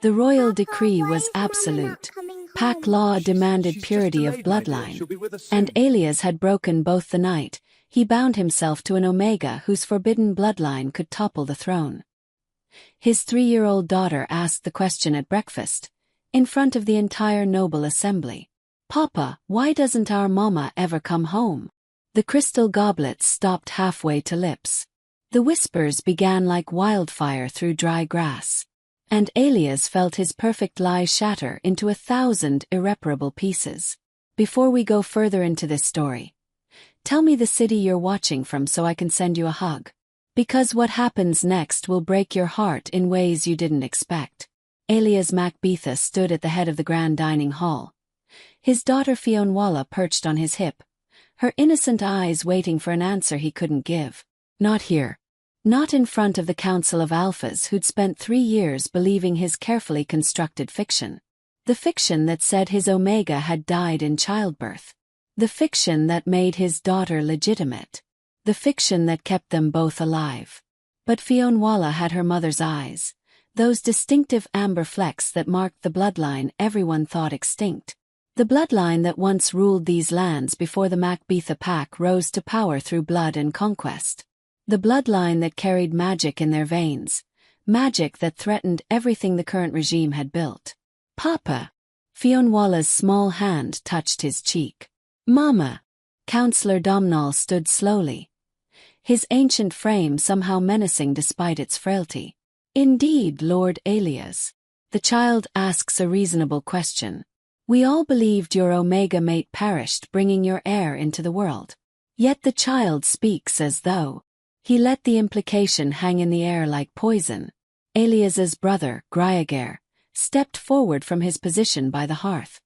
The royal decree was absolute. Pack law demanded purity of bloodline. And Alias had broken both the night. He bound himself to an Omega whose forbidden bloodline could topple the throne. His 3-year-old daughter asked the question at breakfast, in front of the entire noble assembly. "Papa, why doesn't our mama ever come home?" The crystal goblets stopped halfway to lips. The whispers began like wildfire through dry grass. And Alias felt his perfect lie shatter into 1,000 irreparable pieces. Before we go further into this story, tell me the city you're watching from so I can send you a hug. Because what happens next will break your heart in ways you didn't expect. Alias Macbetha stood at the head of the grand dining hall. His daughter Fionnuala perched on his hip, her innocent eyes waiting for an answer he couldn't give. Not here. Not in front of the Council of Alphas who'd spent 3 years believing his carefully constructed fiction. The fiction that said his Omega had died in childbirth. The fiction that made his daughter legitimate. The fiction that kept them both alive. But Fionnuala had her mother's eyes, those distinctive amber flecks that marked the bloodline everyone thought extinct. The bloodline that once ruled these lands before the Macbetha pack rose to power through blood and conquest. The bloodline that carried magic in their veins, magic that threatened everything the current regime had built. "Papa!" Fionnuala's small hand touched his cheek. "Mama!" Councillor Domhnall stood slowly, his ancient frame somehow menacing despite its frailty. "Indeed, Lord Alias." The child asks a reasonable question. "We all believed your Omega mate perished bringing your heir into the world." Yet the child speaks as though he let the implication hang in the air like poison. Alias's brother, Griager, stepped forward from his position by the hearth.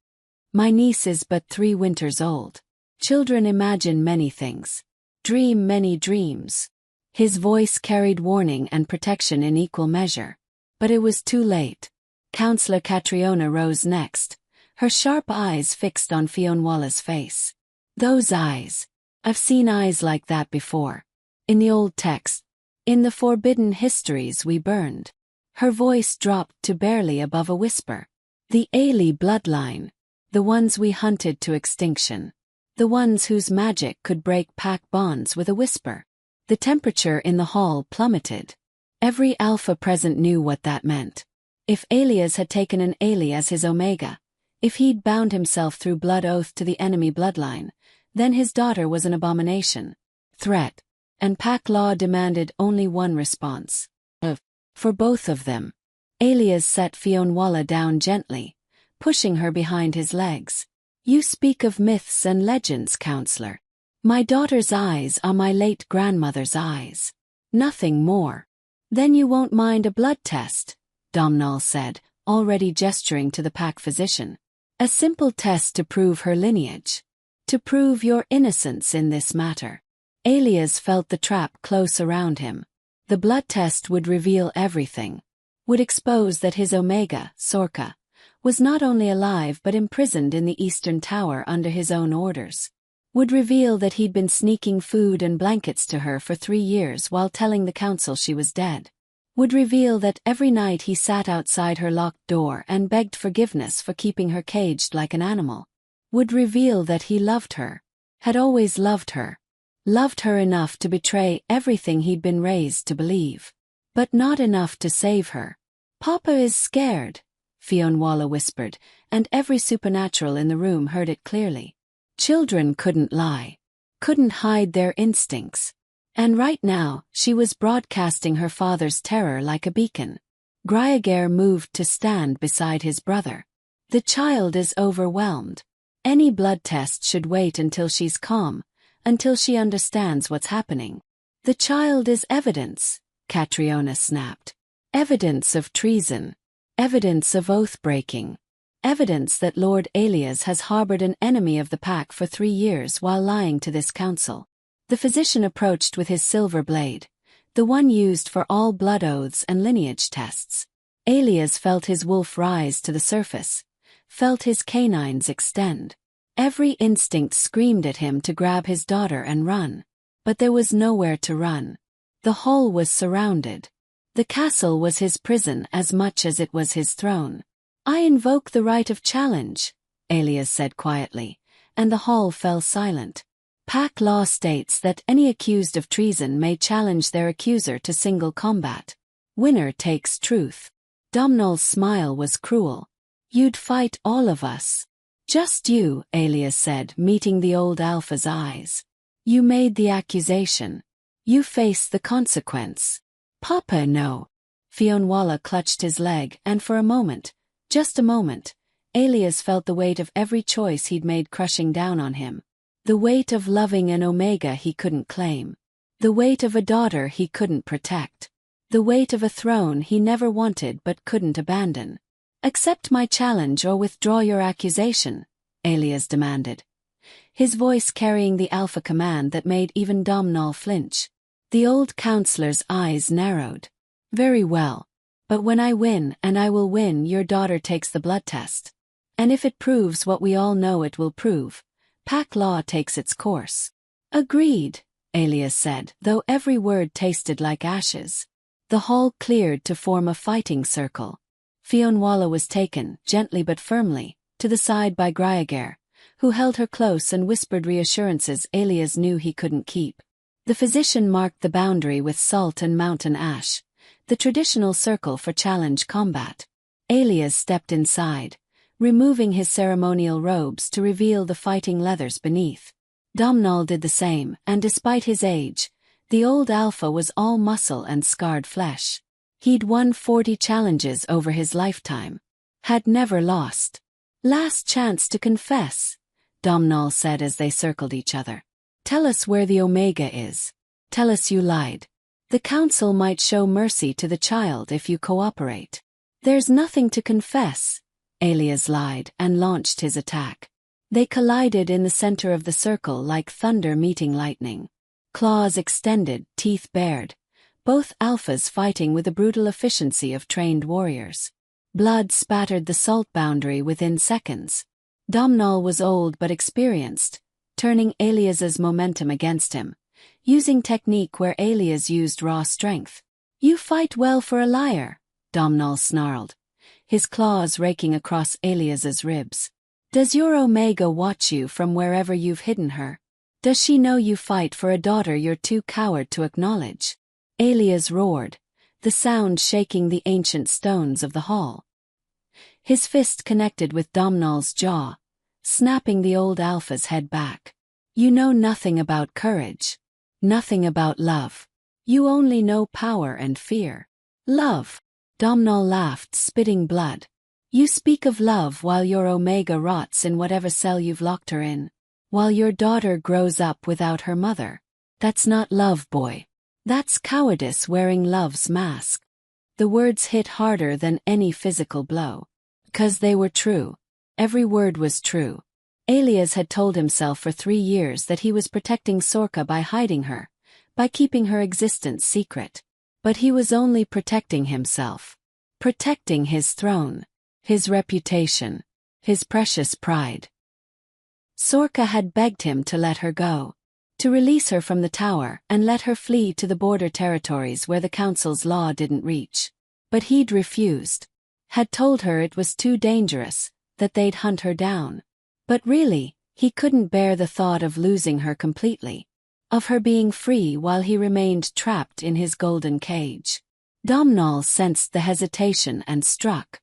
"My niece is but 3 winters old. Children imagine many things. Dream many dreams." His voice carried warning and protection in equal measure. But it was too late. Councillor Catriona rose next, her sharp eyes fixed on Fionnuala's face. "Those eyes. I've seen eyes like that before. In the old text. In the forbidden histories we burned." Her voice dropped to barely above a whisper. "The Ailey bloodline. The ones we hunted to extinction. The ones whose magic could break pack bonds with a whisper." The temperature in the hall plummeted. Every alpha present knew what that meant. If Alias had taken an Ailey as his Omega, if he'd bound himself through blood oath to the enemy bloodline, then his daughter was an abomination. Threat. And pack law demanded only one response. For both of them. Alias set Fionnuala down gently, pushing her behind his legs. "You speak of myths and legends, Councillor. My daughter's eyes are my late grandmother's eyes. Nothing more." "Then you won't mind a blood test," Domhnall said, already gesturing to the pack physician. "A simple test to prove her lineage. To prove your innocence in this matter." Alias felt the trap close around him. The blood test would reveal everything. Would expose that his Omega, Sorka, was not only alive but imprisoned in the Eastern Tower under his own orders. Would reveal that he'd been sneaking food and blankets to her for 3 years while telling the council she was dead. Would reveal that every night he sat outside her locked door and begged forgiveness for keeping her caged like an animal. Would reveal that he loved her. Had always loved her. Loved her enough to betray everything he'd been raised to believe. But not enough to save her. "Papa is scared," Fionnuala whispered, and every supernatural in the room heard it clearly. Children couldn't lie. Couldn't hide their instincts. And right now, she was broadcasting her father's terror like a beacon. Griager moved to stand beside his brother. "The child is overwhelmed. Any blood test should wait until she's calm, until she understands what's happening." "The child is evidence," Catriona snapped. "Evidence of treason. Evidence of oath-breaking. Evidence that Lord Alias has harbored an enemy of the pack for 3 years while lying to this council." The physician approached with his silver blade, the one used for all blood oaths and lineage tests. Alias felt his wolf rise to the surface, felt his canines extend. Every instinct screamed at him to grab his daughter and run. But there was nowhere to run. The hall was surrounded. The castle was his prison as much as it was his throne. "I invoke the right of challenge," Alias said quietly, and the hall fell silent. Pack law states that any accused of treason may challenge their accuser to single combat. Winner takes truth. Domhnall's smile was cruel. "You'd fight all of us." "Just you," Alias said, meeting the old alpha's eyes. "You made the accusation. You face the consequence." "Papa, no." Fionnuala clutched his leg, and for a moment, just a moment, Alias felt the weight of every choice he'd made crushing down on him. The weight of loving an Omega he couldn't claim. The weight of a daughter he couldn't protect. The weight of a throne he never wanted but couldn't abandon. "Accept my challenge or withdraw your accusation," Alias demanded, his voice carrying the alpha command that made even Domhnall flinch. The old counselor's eyes narrowed. "Very well. But when I win, and I will win, your daughter takes the blood test. And if it proves what we all know it will prove, Pack law takes its course." "Agreed," Alias said, though every word tasted like ashes. The hall cleared to form a fighting circle. Fionnuala was taken, gently but firmly, to the side by Griager, who held her close and whispered reassurances Alias knew he couldn't keep. The physician marked the boundary with salt and mountain ash, the traditional circle for challenge combat. Alias stepped inside, removing his ceremonial robes to reveal the fighting leathers beneath. Domhnall did the same, and despite his age, the old alpha was all muscle and scarred flesh. He'd won 40 challenges over his lifetime. Had never lost. "Last chance to confess," Domhnall said as they circled each other. "Tell us where the Omega is. Tell us you lied. The council might show mercy to the child if you cooperate." "There's nothing to confess," Alias lied and launched his attack. They collided in the center of the circle like thunder meeting lightning. Claws extended, teeth bared. Both alphas fighting with the brutal efficiency of trained warriors. Blood spattered the salt boundary within seconds. Domhnall was old but experienced, turning Alias's momentum against him, using technique where Alias used raw strength. "You fight well for a liar," Domhnall snarled, his claws raking across Alias's ribs. "Does your Omega watch you from wherever you've hidden her? Does she know you fight for a daughter you're too coward to acknowledge?" Alias roared, the sound shaking the ancient stones of the hall. His fist connected with Domhnall's jaw, snapping the old alpha's head back. "You know nothing about courage. Nothing about love. You only know power and fear." "Love?" Domhnall laughed, spitting blood. "You speak of love while your Omega rots in whatever cell you've locked her in. While your daughter grows up without her mother. That's not love, boy. That's cowardice wearing love's mask." The words hit harder than any physical blow. 'Cause they were true. Every word was true. Alias had told himself for 3 years that he was protecting Sorka by hiding her, by keeping her existence secret. But he was only protecting himself. Protecting his throne. His reputation. His precious pride. Sorka had begged him to let her go. To release her from the tower and let her flee to the border territories where the council's law didn't reach. But he'd refused. Had told her it was too dangerous, that they'd hunt her down. But really, he couldn't bear the thought of losing her completely. Of her being free while he remained trapped in his golden cage. Domhnall sensed the hesitation and struck.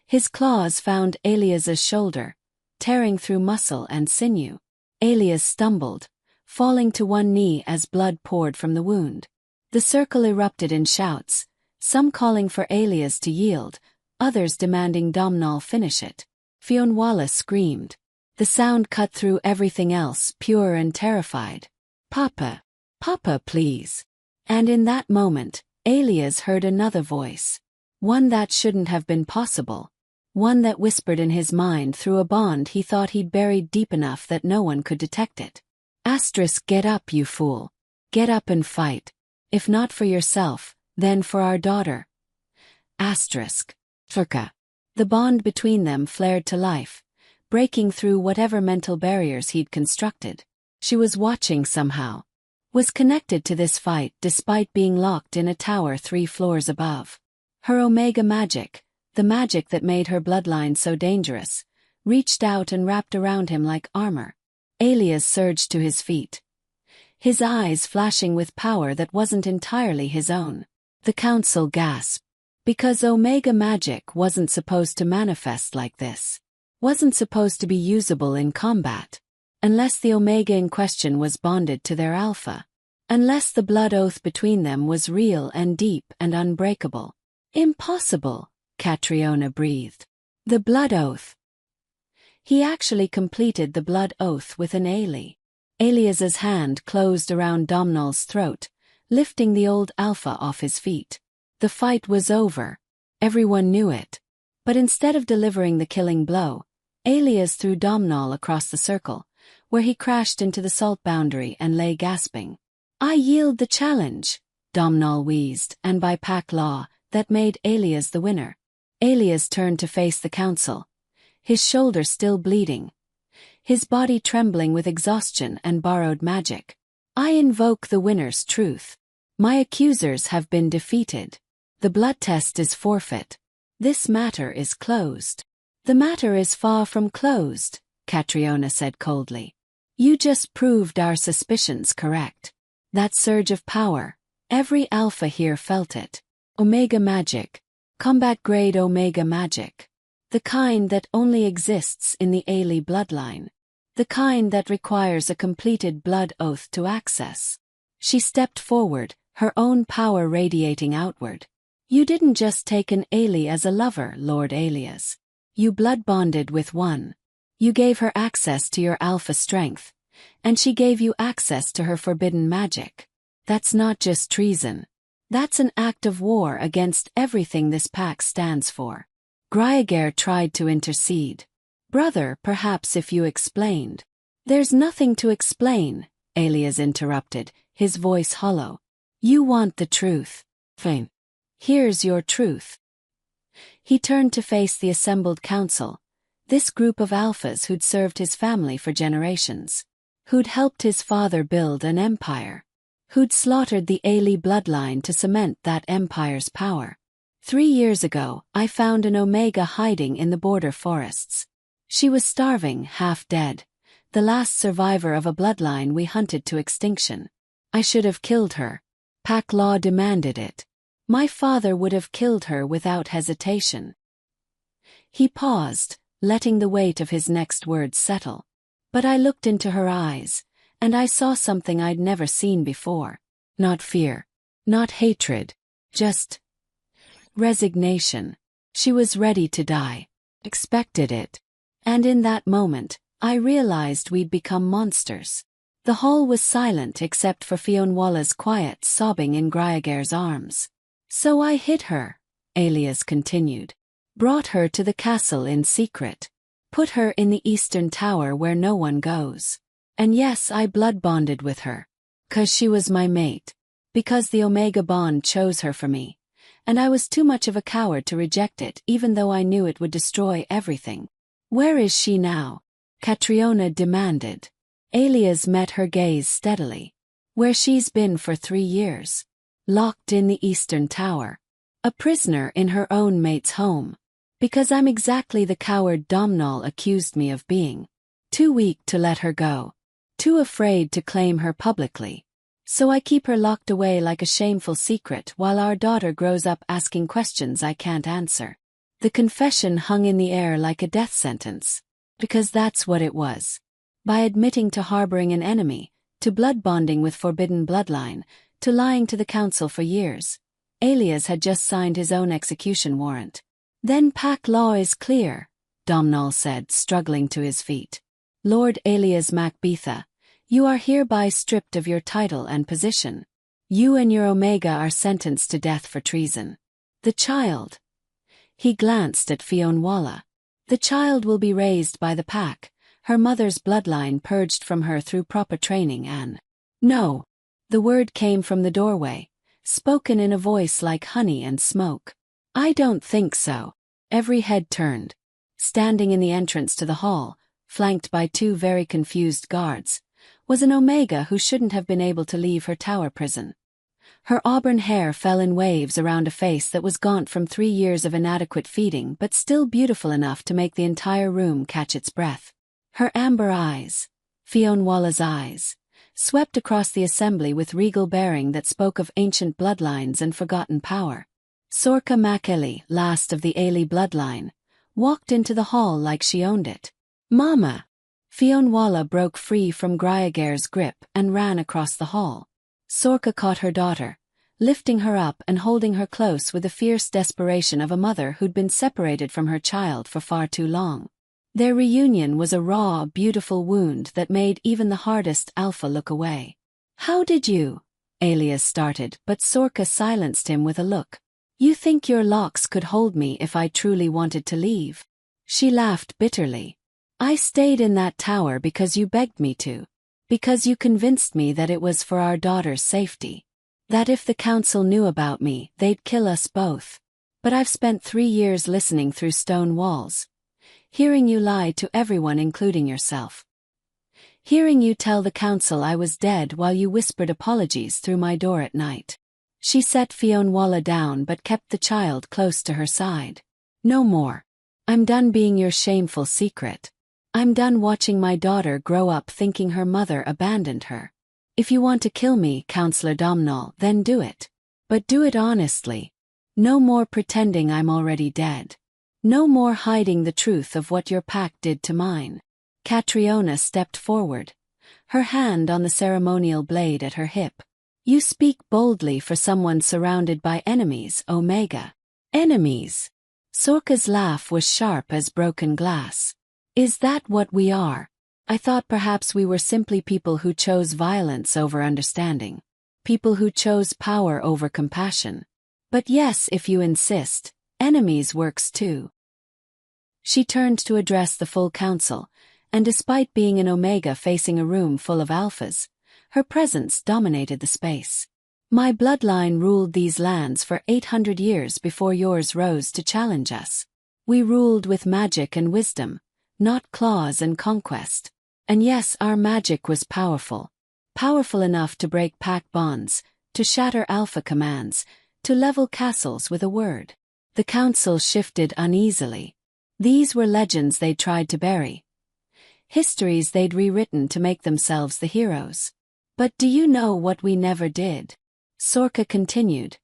His claws found Alias's shoulder, tearing through muscle and sinew. Alias stumbled, falling to one knee as blood poured from the wound. The circle erupted in shouts, some calling for Alias to yield, others demanding Domhnall finish it. Fionnuala screamed. The sound cut through everything else, pure and terrified. "Papa! Papa, please!" And in that moment, Alias heard another voice. One that shouldn't have been possible. One that whispered in his mind through a bond he thought he'd buried deep enough that no one could detect it. "Get up, you fool. Get up and fight. If not for yourself, then for our daughter." Turka. The bond between them flared to life, breaking through whatever mental barriers he'd constructed. She was watching somehow. was connected to this fight despite being locked in a tower 3 floors above. Her Omega magic, the magic that made her bloodline so dangerous, reached out and wrapped around him like armor. Elias surged to his feet, his eyes flashing with power that wasn't entirely his own. The council gasped. Because Omega magic wasn't supposed to manifest like this. Wasn't supposed to be usable in combat. Unless the Omega in question was bonded to their alpha. Unless the blood oath between them was real and deep and unbreakable. Impossible, Catriona breathed. The blood oath. He actually completed the blood oath with an Ailey. Elias's hand closed around Domhnall's throat, lifting the old alpha off his feet. The fight was over. Everyone knew it. But instead of delivering the killing blow, Elias threw Domhnall across the circle, where he crashed into the salt boundary and lay gasping. I yield the challenge, Domhnall wheezed, and by pack law, that made Elias the winner. Elias turned to face the council, his shoulder still bleeding, his body trembling with exhaustion and borrowed magic. I invoke the winner's truth. My accusers have been defeated. The blood test is forfeit. This matter is closed. The matter is far from closed, Catriona said coldly. You just proved our suspicions correct. That surge of power, every alpha here felt it. Omega magic. Combat-grade Omega magic. The kind that only exists in the Ailey bloodline. The kind that requires a completed blood oath to access. She stepped forward, her own power radiating outward. You didn't just take an Ailey as a lover, Lord Elias. You blood-bonded with one. You gave her access to your alpha strength, and she gave you access to her forbidden magic. That's not just treason. That's an act of war against everything this pact stands for. Gryager tried to intercede. Brother, perhaps if you explained. There's nothing to explain, Elias interrupted, his voice hollow. You want the truth. Fine. Here's your truth. He turned to face the assembled council, this group of alphas who'd served his family for generations, who'd helped his father build an empire, who'd slaughtered the Ailey bloodline to cement that empire's power. 3 years ago, I found an Omega hiding in the border forests. She was starving, half dead, the last survivor of a bloodline we hunted to extinction. I should have killed her. Pack law demanded it. My father would have killed her without hesitation. He paused, letting the weight of his next words settle. But I looked into her eyes, and I saw something I'd never seen before. Not fear. Not hatred. Just resignation. She was ready to die. Expected it. And in that moment, I realized we'd become monsters. The hall was silent except for Fionnuala's quiet sobbing in Gryager's arms. So I hid her, Elias continued. Brought her to the castle in secret. Put her in the eastern tower where no one goes. And yes, I blood-bonded with her. 'Cause she was my mate. Because the Omega bond chose her for me. And I was too much of a coward to reject it even though I knew it would destroy everything. Where is she now? Catriona demanded. Elias met her gaze steadily. Where she's been for 3 years. Locked in the eastern tower. A prisoner in her own mate's home. Because I'm exactly the coward Domhnall accused me of being. Too weak to let her go. Too afraid to claim her publicly. So I keep her locked away like a shameful secret while our daughter grows up asking questions I can't answer. The confession hung in the air like a death sentence. Because that's what it was. By admitting to harboring an enemy, to blood bonding with forbidden bloodline, to lying to the council for years, Elias had just signed his own execution warrant. Then pack law is clear, Domhnall said, struggling to his feet. Lord Elias Macbetha, you are hereby stripped of your title and position. You and your Omega are sentenced to death for treason. The child. He glanced at Fionnuala. The child will be raised by the pack, her mother's bloodline purged from her through proper training and... No. The word came from the doorway, spoken in a voice like honey and smoke. I don't think so. Every head turned. Standing in the entrance to the hall, flanked by 2 very confused guards, was an Omega who shouldn't have been able to leave her tower prison. Her auburn hair fell in waves around a face that was gaunt from 3 years of inadequate feeding but still beautiful enough to make the entire room catch its breath. Her amber eyes, Fionnuala's eyes, swept across the assembly with regal bearing that spoke of ancient bloodlines and forgotten power. Sorcha Mackelly, last of the Ailey bloodline, walked into the hall like she owned it. "Mama!" Fionnuala broke free from Gryager's grip and ran across the hall. Sorcha caught her daughter, lifting her up and holding her close with the fierce desperation of a mother who'd been separated from her child for far too long. Their reunion was a raw, beautiful wound that made even the hardest alpha look away. "How did you?" Alias started, but Sorcha silenced him with a look. "You think your locks could hold me if I truly wanted to leave?" She laughed bitterly. "I stayed in that tower because you begged me to. Because you convinced me that it was for our daughter's safety. That if the council knew about me, they'd kill us both. But I've spent 3 years listening through stone walls. Hearing you lie to everyone including yourself. Hearing you tell the council I was dead while you whispered apologies through my door at night." She set Fionnuala down but kept the child close to her side. "No more. I'm done being your shameful secret. I'm done watching my daughter grow up thinking her mother abandoned her. If you want to kill me, Councillor Domhnall, then do it. But do it honestly. No more pretending I'm already dead. No more hiding the truth of what your pack did to mine." Catriona stepped forward, her hand on the ceremonial blade at her hip. "You speak boldly for someone surrounded by enemies, Omega." "Enemies?" Sorcha's laugh was sharp as broken glass. "Is that what we are? I thought perhaps we were simply people who chose violence over understanding. People who chose power over compassion. But yes, if you insist, enemies works too." She turned to address the full council, and despite being an Omega facing a room full of alphas, her presence dominated the space. "My bloodline ruled these lands for 800 years before yours rose to challenge us. We ruled with magic and wisdom, not claws and conquest. And yes, our magic was powerful. Powerful enough to break pack bonds, to shatter alpha commands, to level castles with a word." The council shifted uneasily. These were legends they'd tried to bury. Histories they'd rewritten to make themselves the heroes. "But do you know what we never did?" Sorcha continued,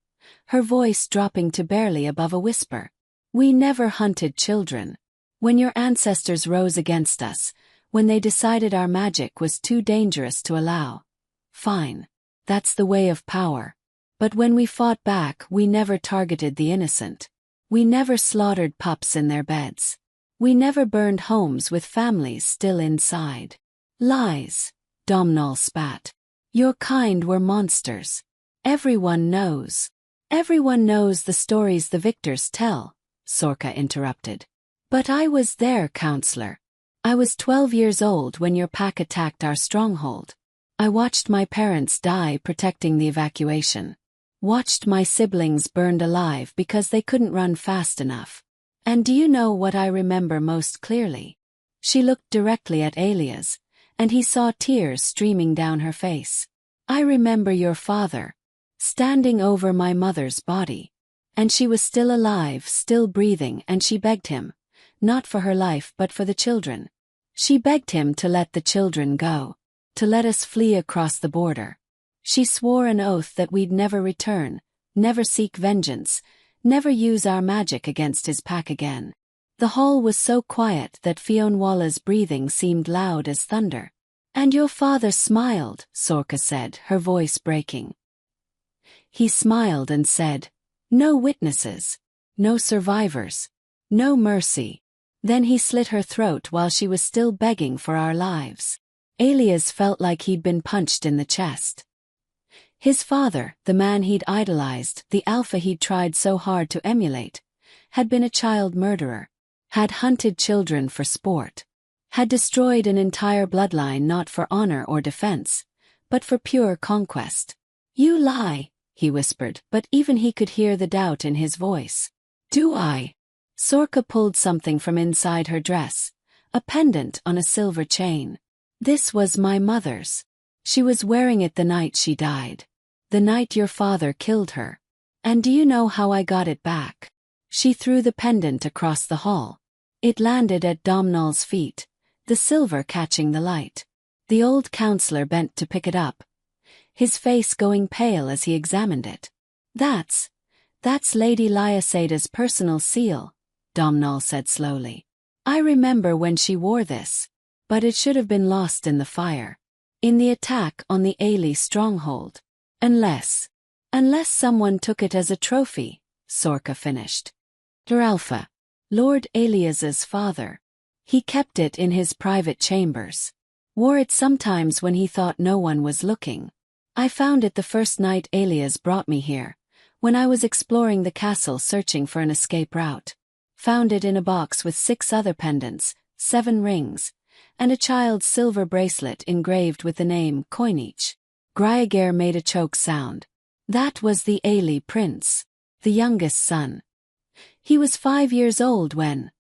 her voice dropping to barely above a whisper. "We never hunted children. When your ancestors rose against us, when they decided our magic was too dangerous to allow. Fine. That's the way of power. But when we fought back, we never targeted the innocent. We never slaughtered pups in their beds. We never burned homes with families still inside." "Lies," Domhnall spat. "Your kind were monsters. Everyone knows. Everyone knows the stories the victors tell," Sorcha interrupted. "But I was there, Councillor. I was 12 years old when your pack attacked our stronghold. I watched my parents die protecting the evacuation. Watched my siblings burned alive because they couldn't run fast enough. And do you know what I remember most clearly?" She looked directly at Alias, and he saw tears streaming down her face. "I remember your father, standing over my mother's body. And she was still alive, still breathing, and she begged him, not for her life but for the children. She begged him to let the children go, to let us flee across the border. She swore an oath that we'd never return, never seek vengeance, never use our magic against his pack again." The hall was so quiet that Fionnuala's breathing seemed loud as thunder. "And your father smiled," Sorcha said, her voice breaking. "He smiled and said, 'No witnesses. No survivors. No mercy.' Then he slit her throat while she was still begging for our lives." Alias felt like he'd been punched in the chest. His father, the man he'd idolized, the alpha he'd tried so hard to emulate, had been a child murderer, had hunted children for sport, had destroyed an entire bloodline not for honor or defense, but for pure conquest. "You lie," he whispered, but even he could hear the doubt in his voice. "Do I?" Sorcha pulled something from inside her dress, a pendant on a silver chain. This was my mother's. She was wearing it the night she died. The night your father killed her. And do you know how I got it back? She threw the pendant across the hall. It landed at Domhnall's feet, the silver catching the light. The old counselor bent to pick it up, his face going pale as he examined it. That's Lady Lyaseda's personal seal, Domhnall said slowly. I remember when she wore this, but it should have been lost in the fire. In the attack on the Ailey stronghold. Unless someone took it as a trophy, Sorka finished. Alpha, Lord Aelias's father. He kept it in his private chambers. Wore it sometimes when he thought no one was looking. I found it the first night Aelias brought me here, when I was exploring the castle searching for an escape route. Found it in a box with 6 other pendants, 7 rings, and a child's silver bracelet engraved with the name Coinage. Gryagere made a choke sound. That was the Ailey prince, the youngest son. He was 5 years old when...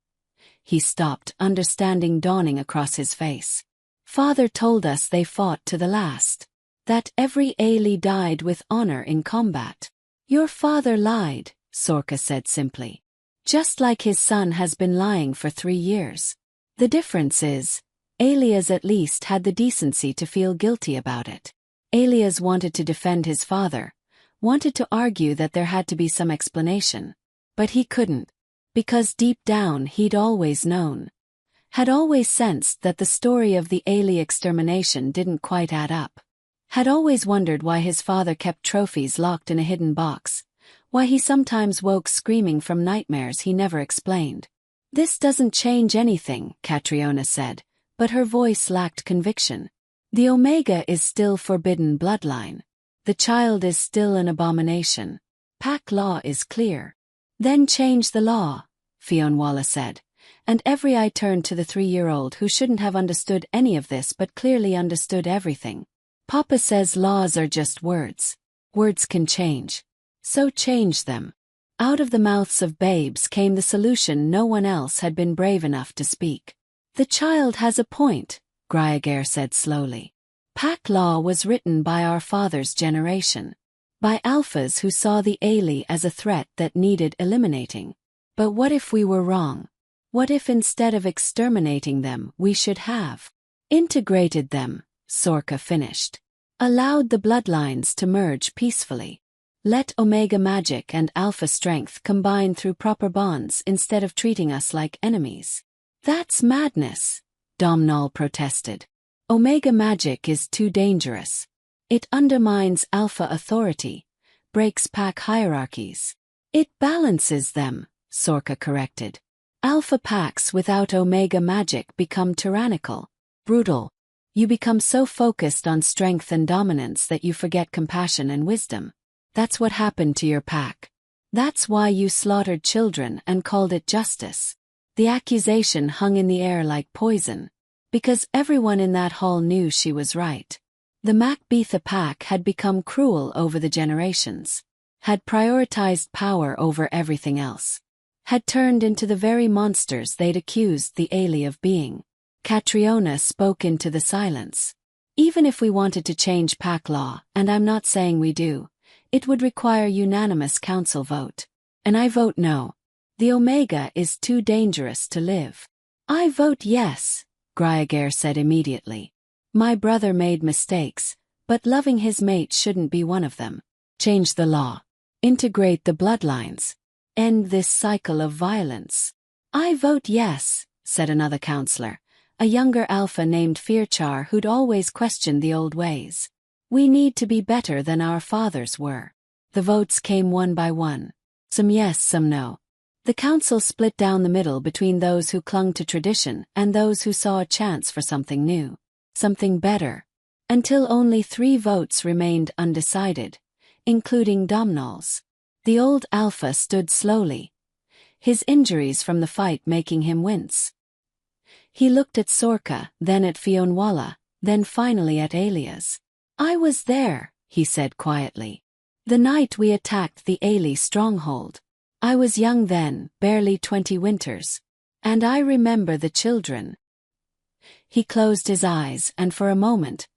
He stopped, understanding dawning across his face. Father told us they fought to the last. That every Ailey died with honor in combat. Your father lied, Sorka said simply. Just like his son has been lying for 3 years. The difference is, Aelias at least had the decency to feel guilty about it. Aelias wanted to defend his father, wanted to argue that there had to be some explanation. But he couldn't, because deep down he'd always known. Had always sensed that the story of the Ailey extermination didn't quite add up. Had always wondered why his father kept trophies locked in a hidden box, why he sometimes woke screaming from nightmares he never explained. This doesn't change anything, Catriona said, but her voice lacked conviction. The Omega is still forbidden bloodline. The child is still an abomination. Pack law is clear. Then change the law, Fionnuala said, and every eye turned to the 3-year-old who shouldn't have understood any of this but clearly understood everything. Papa says laws are just words. Words can change. So change them. Out of the mouths of babes came the solution no one else had been brave enough to speak. The child has a point, Gryagere said slowly. Pack law was written by our father's generation. By alphas who saw the Ailey as a threat that needed eliminating. But what if we were wrong? What if instead of exterminating them we should have integrated them, Sorka finished. Allowed the bloodlines to merge peacefully. Let Omega magic and Alpha strength combine through proper bonds instead of treating us like enemies. That's madness, Domhnall protested. Omega magic is too dangerous. It undermines Alpha authority, breaks pack hierarchies. It balances them, Sorka corrected. Alpha packs without Omega magic become tyrannical, brutal. You become so focused on strength and dominance that you forget compassion and wisdom. That's what happened to your pack. That's why you slaughtered children and called it justice. The accusation hung in the air like poison. Because everyone in that hall knew she was right. The Macbetha pack had become cruel over the generations. Had prioritized power over everything else. Had turned into the very monsters they'd accused the Ailey of being. Catriona spoke into the silence. Even if we wanted to change pack law, and I'm not saying we do, it would require unanimous council vote. And I vote no. The Omega is too dangerous to live. I vote yes, Gryagere said immediately. My brother made mistakes, but loving his mate shouldn't be one of them. Change the law. Integrate the bloodlines. End this cycle of violence. I vote yes, said another counselor, a younger alpha named Fearchar who'd always questioned the old ways. We need to be better than our fathers were. The votes came one by one. Some yes, some no. The council split down the middle between those who clung to tradition and those who saw a chance for something new, something better, until only 3 votes remained undecided, including Domhnall's. The old alpha stood slowly, his injuries from the fight making him wince. He looked at Sorka, then at Fionnuala, then finally at Aelias. I was there, he said quietly. The night we attacked the Ailey stronghold. I was young then, barely 20 winters. And I remember the children. He closed his eyes and for a moment,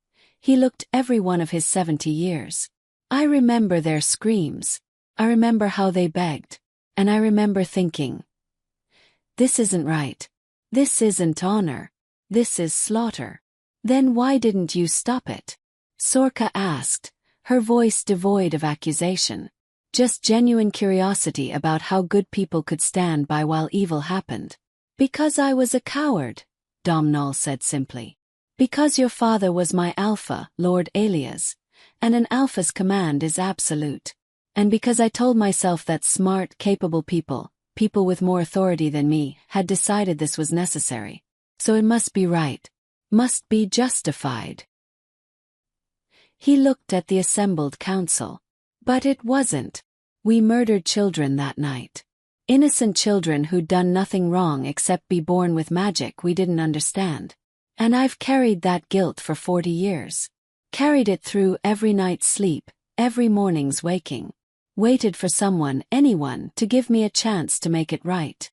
he looked every one of his 70 years. I remember their screams. I remember how they begged. And I remember thinking, this isn't right. This isn't honor. This is slaughter. Then why didn't you stop it? Sorka asked, her voice devoid of accusation. Just genuine curiosity about how good people could stand by while evil happened. Because I was a coward, Domnall said simply. Because your father was my alpha, Lord Alias, and an alpha's command is absolute. And because I told myself that smart, capable people with more authority than me, had decided this was necessary. So it must be right. Must be justified. He looked at the assembled council. But it wasn't. We murdered children that night. Innocent children who'd done nothing wrong except be born with magic we didn't understand. And I've carried that guilt for 40 years. Carried it through every night's sleep, every morning's waking. Waited for someone, anyone, to give me a chance to make it right.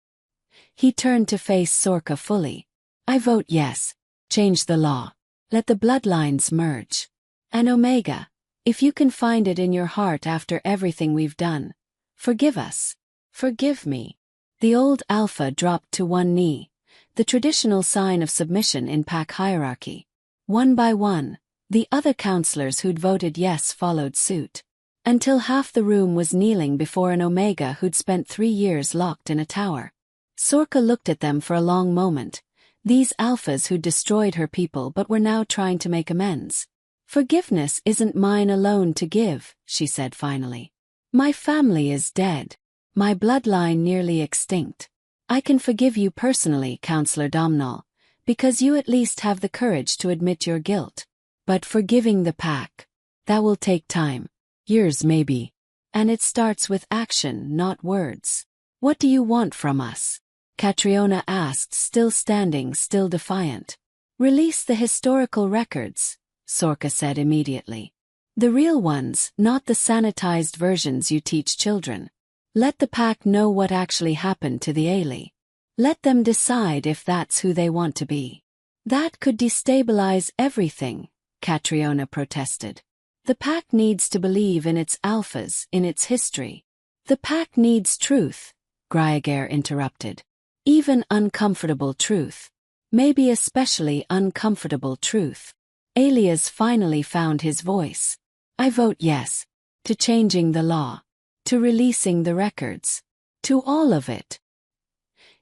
He turned to face Sorka fully. I vote yes. Change the law. Let the bloodlines merge. And Omega, if you can find it in your heart after everything we've done, forgive us. Forgive me. The old alpha dropped to one knee, the traditional sign of submission in pack hierarchy. One by one, the other counselors who'd voted yes followed suit. Until half the room was kneeling before an Omega who'd spent 3 years locked in a tower. Sorka looked at them for a long moment, these alphas who'd destroyed her people but were now trying to make amends. Forgiveness isn't mine alone to give, she said finally. My family is dead. My bloodline nearly extinct. I can forgive you personally, Counselor Domnall, because you at least have the courage to admit your guilt. But forgiving the pack, that will take time. Years maybe. And it starts with action, not words. What do you want from us? Catriona asked, still standing, still defiant. Release the historical records, Sorka said immediately. The real ones, not the sanitized versions you teach children. Let the pack know what actually happened to the Ailey. Let them decide if that's who they want to be. That could destabilize everything, Catriona protested. The pack needs to believe in its alphas, in its history. The pack needs truth, Gryager interrupted. Even uncomfortable truth. Maybe especially uncomfortable truth. Alias finally found his voice. I vote yes. To changing the law. To releasing the records. To all of it.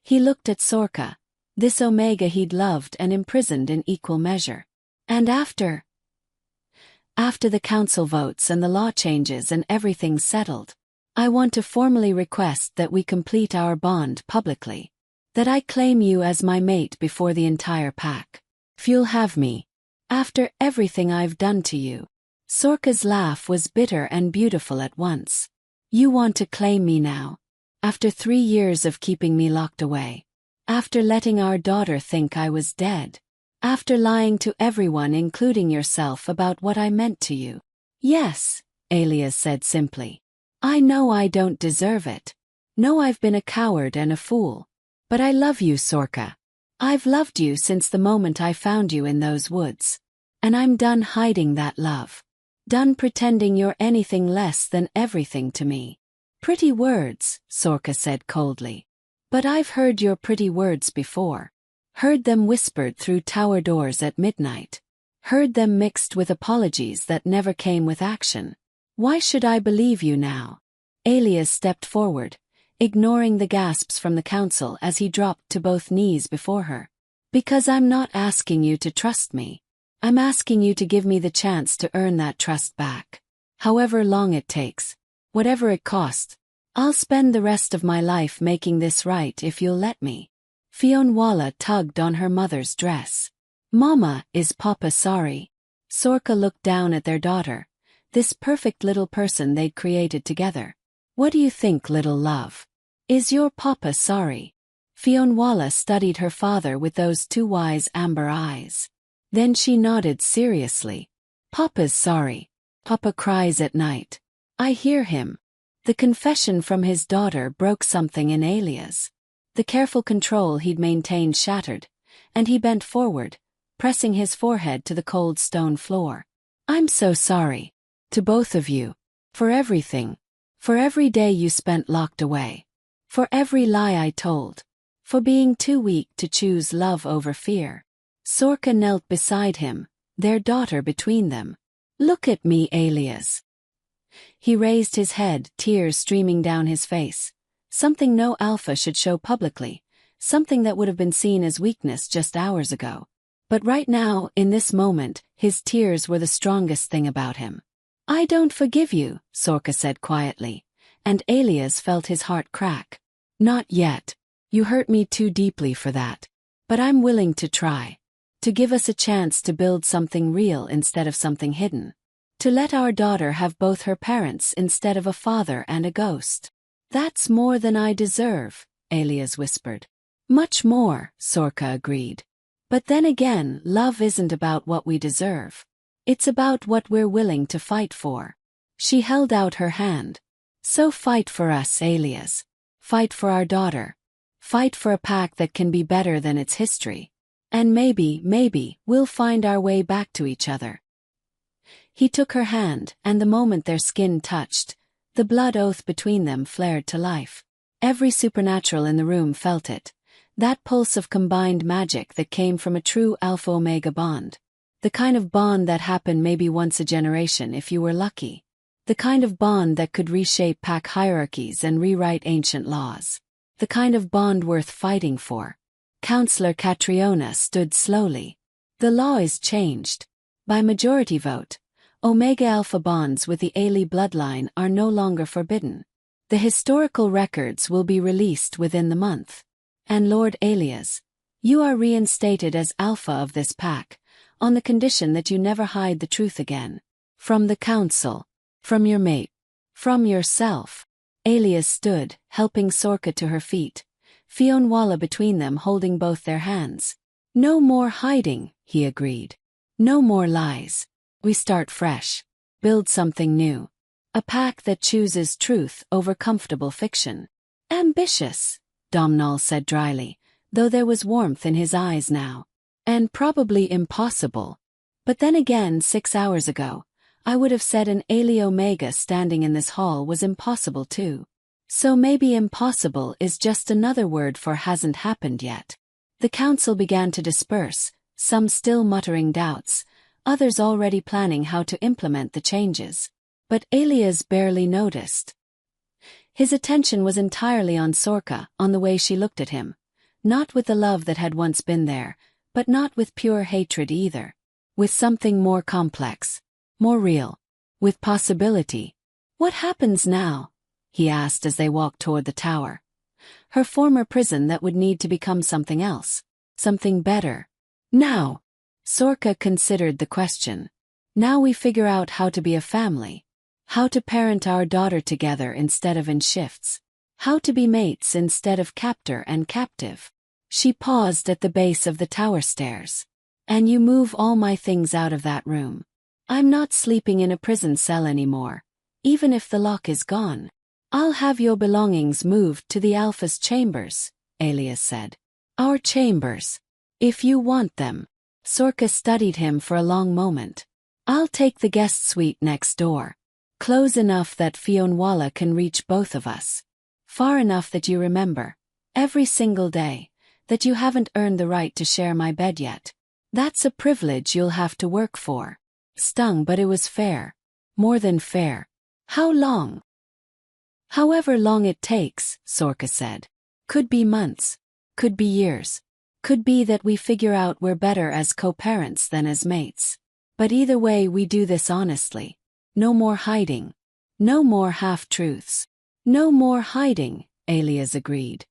He looked at Sorka, this Omega he'd loved and imprisoned in equal measure. And after the council votes and the law changes and everything's settled, I want to formally request that we complete our bond publicly. That I claim you as my mate before the entire pack. If you'll have me. After everything I've done to you. Sorka's laugh was bitter and beautiful at once. You want to claim me now? After 3 years of keeping me locked away? After letting our daughter think I was dead? After lying to everyone including yourself about what I meant to you? Yes, Alias said simply. I know I don't deserve it. No, I've been a coward and a fool. But I love you, Sorka. I've loved you since the moment I found you in those woods. And I'm done hiding that love. Done pretending you're anything less than everything to me. Pretty words, Sorka said coldly. But I've heard your pretty words before. Heard them whispered through tower doors at midnight. Heard them mixed with apologies that never came with action. Why should I believe you now? Alias stepped forward, ignoring the gasps from the council as he dropped to both knees before her. Because I'm not asking you to trust me. I'm asking you to give me the chance to earn that trust back. However long it takes. Whatever it costs. I'll spend the rest of my life making this right if you'll let me. Fionnuala tugged on her mother's dress. Mama, is Papa sorry? Sorka looked down at their daughter, this perfect little person they'd created together. What do you think, little love? Is your Papa sorry? Fionnuala studied her father with those 2 wise amber eyes. Then she nodded seriously. Papa's sorry. Papa cries at night. I hear him. The confession from his daughter broke something in Alias. The careful control he'd maintained shattered, and he bent forward, pressing his forehead to the cold stone floor. "I'm so sorry. To both of you. For everything. For every day you spent locked away. For every lie I told. For being too weak to choose love over fear." Sorka knelt beside him, their daughter between them. "Look at me, Elias." He raised his head, tears streaming down his face. Something no alpha should show publicly, something that would have been seen as weakness just hours ago. But right now, in this moment, his tears were the strongest thing about him. "I don't forgive you," Sorka said quietly, and Elias felt his heart crack. "Not yet. You hurt me too deeply for that. But I'm willing to try. To give us a chance to build something real instead of something hidden. To let our daughter have both her parents instead of a father and a ghost." "That's more than I deserve," Elias whispered. "Much more," Sorka agreed. "But then again, love isn't about what we deserve. It's about what we're willing to fight for." She held out her hand. "So fight for us, Elias. Fight for our daughter. Fight for a pack that can be better than its history. And maybe, we'll find our way back to each other." He took her hand, and the moment their skin touched, the blood oath between them flared to life. Every supernatural in the room felt it. That pulse of combined magic that came from a true Alpha-Omega bond. The kind of bond that happened maybe once a generation if you were lucky. The kind of bond that could reshape pack hierarchies and rewrite ancient laws. The kind of bond worth fighting for. Counselor Catriona stood slowly. "The law is changed. By majority vote, Omega Alpha bonds with the Ailey bloodline are no longer forbidden. The historical records will be released within the month. And Lord Elias, you are reinstated as Alpha of this pack, on the condition that you never hide the truth again. From the council. From your mate. From yourself." Elias stood, helping Sorka to her feet, Fionnuala between them holding both their hands. "No more hiding," he agreed. "No more lies. We start fresh. Build something new. A pack that chooses truth over comfortable fiction." "Ambitious," Domhnall said dryly, though there was warmth in his eyes now. "And probably impossible. But then again, 6 hours ago, I would have said an Ailey Omega standing in this hall was impossible too. So maybe impossible is just another word for hasn't happened yet." The council began to disperse, some still muttering doubts, others already planning how to implement the changes. But Elias barely noticed. His attention was entirely on Sorka, on the way she looked at him. Not with the love that had once been there, but not with pure hatred either. With something more complex. More real. With possibility. "What happens now?" he asked as they walked toward the tower. Her former prison that would need to become something else. Something better. "Now," Sorka considered the question. "Now we figure out how to be a family. How to parent our daughter together instead of in shifts. How to be mates instead of captor and captive." She paused at the base of the tower stairs. "And you move all my things out of that room. I'm not sleeping in a prison cell anymore, even if the lock is gone. I'll have your belongings moved to the Alpha's chambers," Elias said. "Our chambers. If you want them." Sorka studied him for a long moment. "I'll take the guest suite next door. Close enough that Fionnuala can reach both of us. Far enough that you remember, every single day, that you haven't earned the right to share my bed yet. That's a privilege you'll have to work for." Stung, but it was fair. More than fair. "How long?" "However long it takes," Sorka said. "Could be months. Could be years. Could be that we figure out we're better as co-parents than as mates. But either way we do this honestly. No more hiding. No more half-truths." "No more hiding," Elias agreed.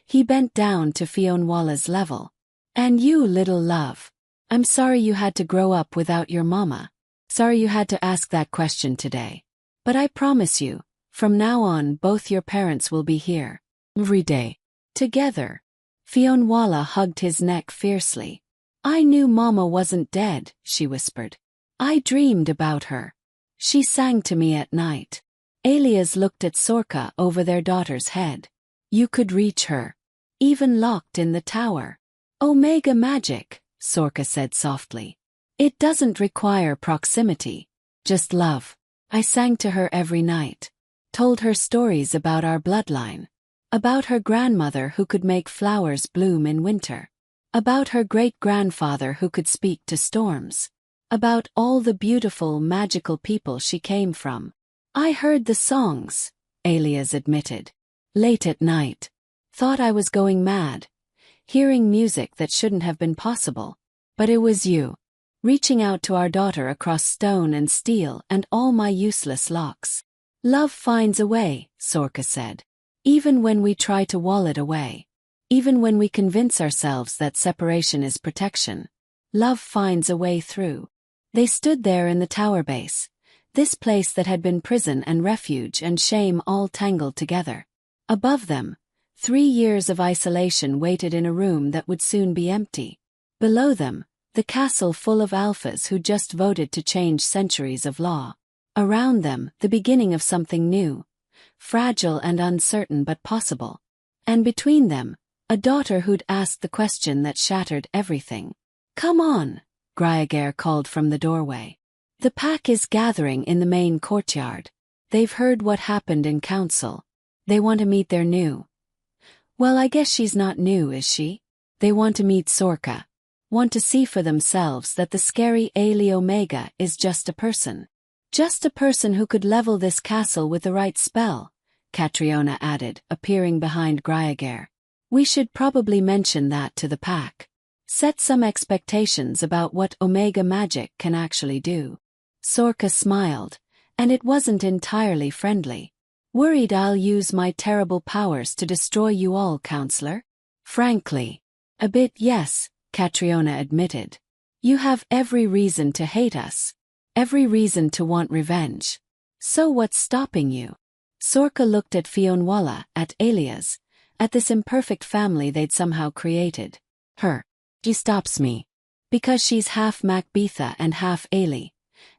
He bent down to Fionnuala's level. "And you, little love. I'm sorry you had to grow up without your mama. Sorry you had to ask that question today. But I promise you, from now on both your parents will be here. Every day. Together." Fionnuala hugged his neck fiercely. "I knew Mama wasn't dead," she whispered. "I dreamed about her. She sang to me at night." Elias looked at Sorka over their daughter's head. "You could reach her. Even locked in the tower." Omega magic, Sorka said softly. It doesn't require proximity, just love. I sang to her every night. Told her stories about our bloodline. About her grandmother who could make flowers bloom in winter. About her great-grandfather who could speak to storms. About all the beautiful, magical people she came from. I heard the songs, Elias admitted. Late at night. Thought I was going mad. Hearing music that shouldn't have been possible. But it was you. Reaching out to our daughter across stone and steel and all my useless locks. Love finds a way, Sorka said. Even when we try to wall it away. Even when we convince ourselves that separation is protection. Love finds a way through. They stood there in the tower base. This place that had been prison and refuge and shame all tangled together. Above them, 3 years of isolation waited in a room that would soon be empty. Below them, the castle full of alphas who just voted to change centuries of law. Around them, the beginning of something new. Fragile and uncertain but possible. And between them, a daughter who'd asked the question that shattered everything. Come on, Gryager called from the doorway. The pack is gathering in the main courtyard. They've heard what happened in council. They want to meet their new. Well, I guess she's not new, is she? They want to meet Sorka. Want to see for themselves that the scary Ailey Omega is just a person. Just a person who could level this castle with the right spell, Catriona added, appearing behind Gryager. We should probably mention that to the pack. Set some expectations about what Omega magic can actually do. Sorka smiled, and it wasn't entirely friendly. Worried I'll use my terrible powers to destroy you all, counselor? Frankly. A bit, yes, Catriona admitted. You have every reason to hate us. Every reason to want revenge. So what's stopping you? Sorka looked at Fionnuala, at Elias, at this imperfect family they'd somehow created. Her. She stops me. Because she's half Macbetha and half Ailey.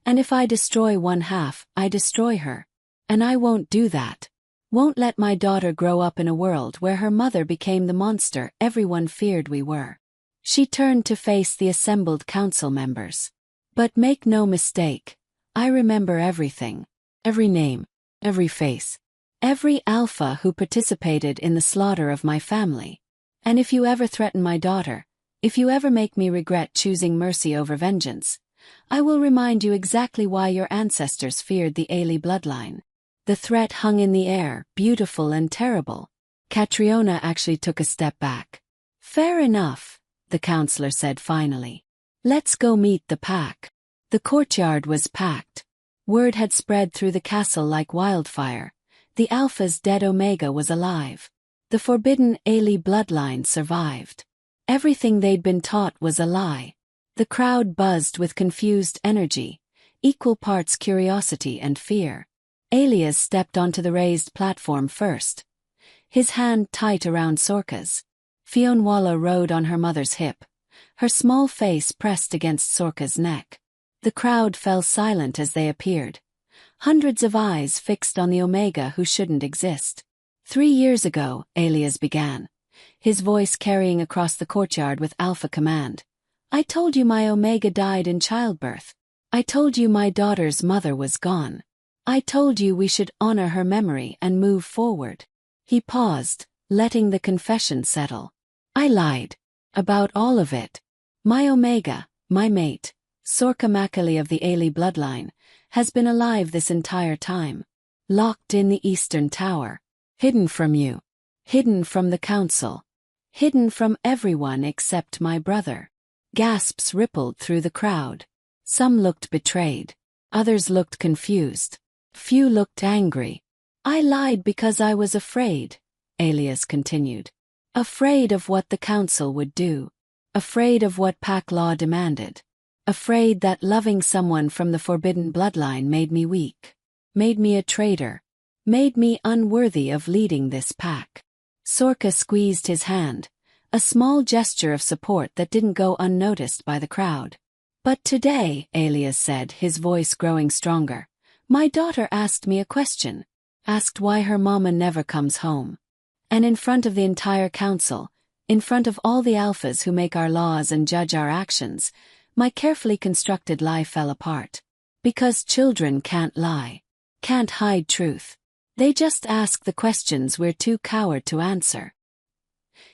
And if I destroy one half, I destroy her. And I won't do that. Won't let my daughter grow up in a world where her mother became the monster everyone feared we were. She turned to face the assembled council members. But make no mistake, I remember everything. Every name, every face. Every alpha who participated in the slaughter of my family. And if you ever threaten my daughter, if you ever make me regret choosing mercy over vengeance, I will remind you exactly why your ancestors feared the Ailey bloodline. The threat hung in the air, beautiful and terrible. Catriona actually took a step back. Fair enough, the counselor said finally. Let's go meet the pack. The courtyard was packed. Word had spread through the castle like wildfire. The Alpha's dead Omega was alive. The forbidden Ailey bloodline survived. Everything they'd been taught was a lie. The crowd buzzed with confused energy, equal parts curiosity and fear. Elias stepped onto the raised platform first. His hand tight around Sorka's. Fionnuala rode on her mother's hip. Her small face pressed against Sorka's neck. The crowd fell silent as they appeared. Hundreds of eyes fixed on the Omega who shouldn't exist. 3 years ago, Elias began, his voice carrying across the courtyard with alpha command. I told you my Omega died in childbirth. I told you my daughter's mother was gone. I told you we should honor her memory and move forward. He paused, letting the confession settle. I lied. About all of it. My Omega, my mate, Sorka Macaulay of the Ailey bloodline, has been alive this entire time. Locked in the Eastern Tower. Hidden from you. Hidden from the council. Hidden from everyone except my brother. Gasps rippled through the crowd. Some looked betrayed. Others looked confused. Few looked angry. I lied because I was afraid, Elias continued. Afraid of what the council would do. Afraid of what pack law demanded. Afraid that loving someone from the forbidden bloodline made me weak. Made me a traitor. Made me unworthy of leading this pack. Sorka squeezed his hand, a small gesture of support that didn't go unnoticed by the crowd. But today, Elias said, his voice growing stronger, my daughter asked me a question. Asked why her mama never comes home. And in front of the entire council, In front of all the alphas who make our laws and judge our actions, my carefully constructed lie fell apart. Because children can't lie. Can't hide truth. They just ask the questions we're too coward to answer.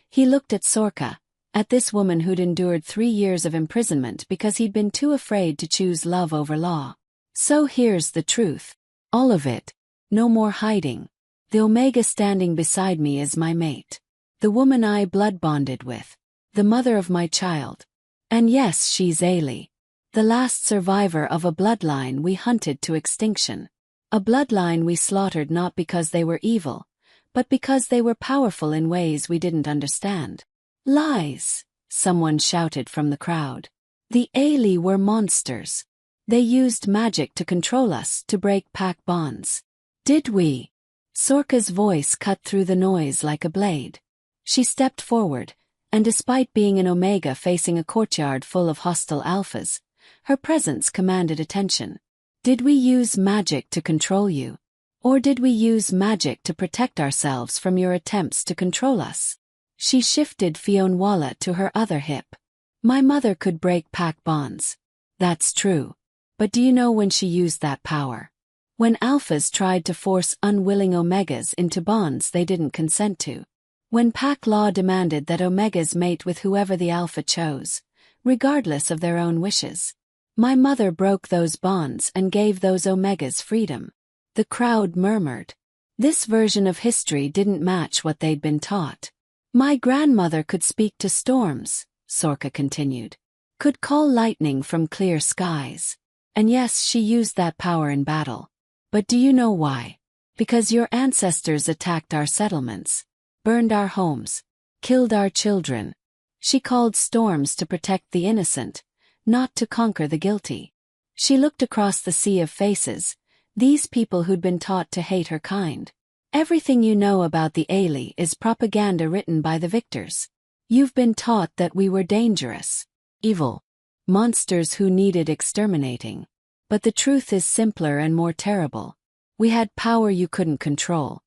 He looked at Sorka, at this woman who'd endured 3 years of imprisonment because he'd been too afraid to choose love over law. So here's the truth. All of it. No more hiding. The Omega standing beside me is my mate. The woman I blood bonded with. The mother of my child. And yes, she's Ailey. The last survivor of a bloodline we hunted to extinction. A bloodline we slaughtered not because they were evil, but because they were powerful in ways we didn't understand. Lies, someone shouted from the crowd. The Ailey were monsters. They used magic to control us, to break pack bonds. Did we? Sorka's voice cut through the noise like a blade. She stepped forward, and despite being an Omega facing a courtyard full of hostile alphas, her presence commanded attention. Did we use magic to control you? Or did we use magic to protect ourselves from your attempts to control us? She shifted Fionnuala to her other hip. My mother could break pack bonds. That's true. But do you know when she used that power? When alphas tried to force unwilling Omegas into bonds they didn't consent to. When pack law demanded that Omegas mate with whoever the alpha chose, regardless of their own wishes. My mother broke those bonds and gave those Omegas freedom. The crowd murmured. This version of history didn't match what they'd been taught. My grandmother could speak to storms, Sorka continued. Could call lightning from clear skies. And yes, she used that power in battle. But do you know why? Because your ancestors attacked our settlements, burned our homes, killed our children. She called storms to protect the innocent, not to conquer the guilty. She looked across the sea of faces, these people who'd been taught to hate her kind. Everything you know about the Ailey is propaganda written by the victors. You've been taught that we were dangerous, evil, monsters who needed exterminating. But the truth is simpler and more terrible. We had power you couldn't control.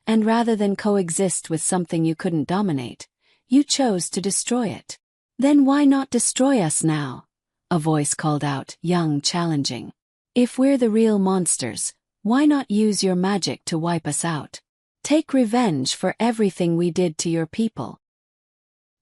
And rather than coexist with something you couldn't dominate, you chose to destroy it. Then why not destroy us now? A voice called out, young, challenging. If we're the real monsters, why not use your magic to wipe us out? Take revenge for everything we did to your people.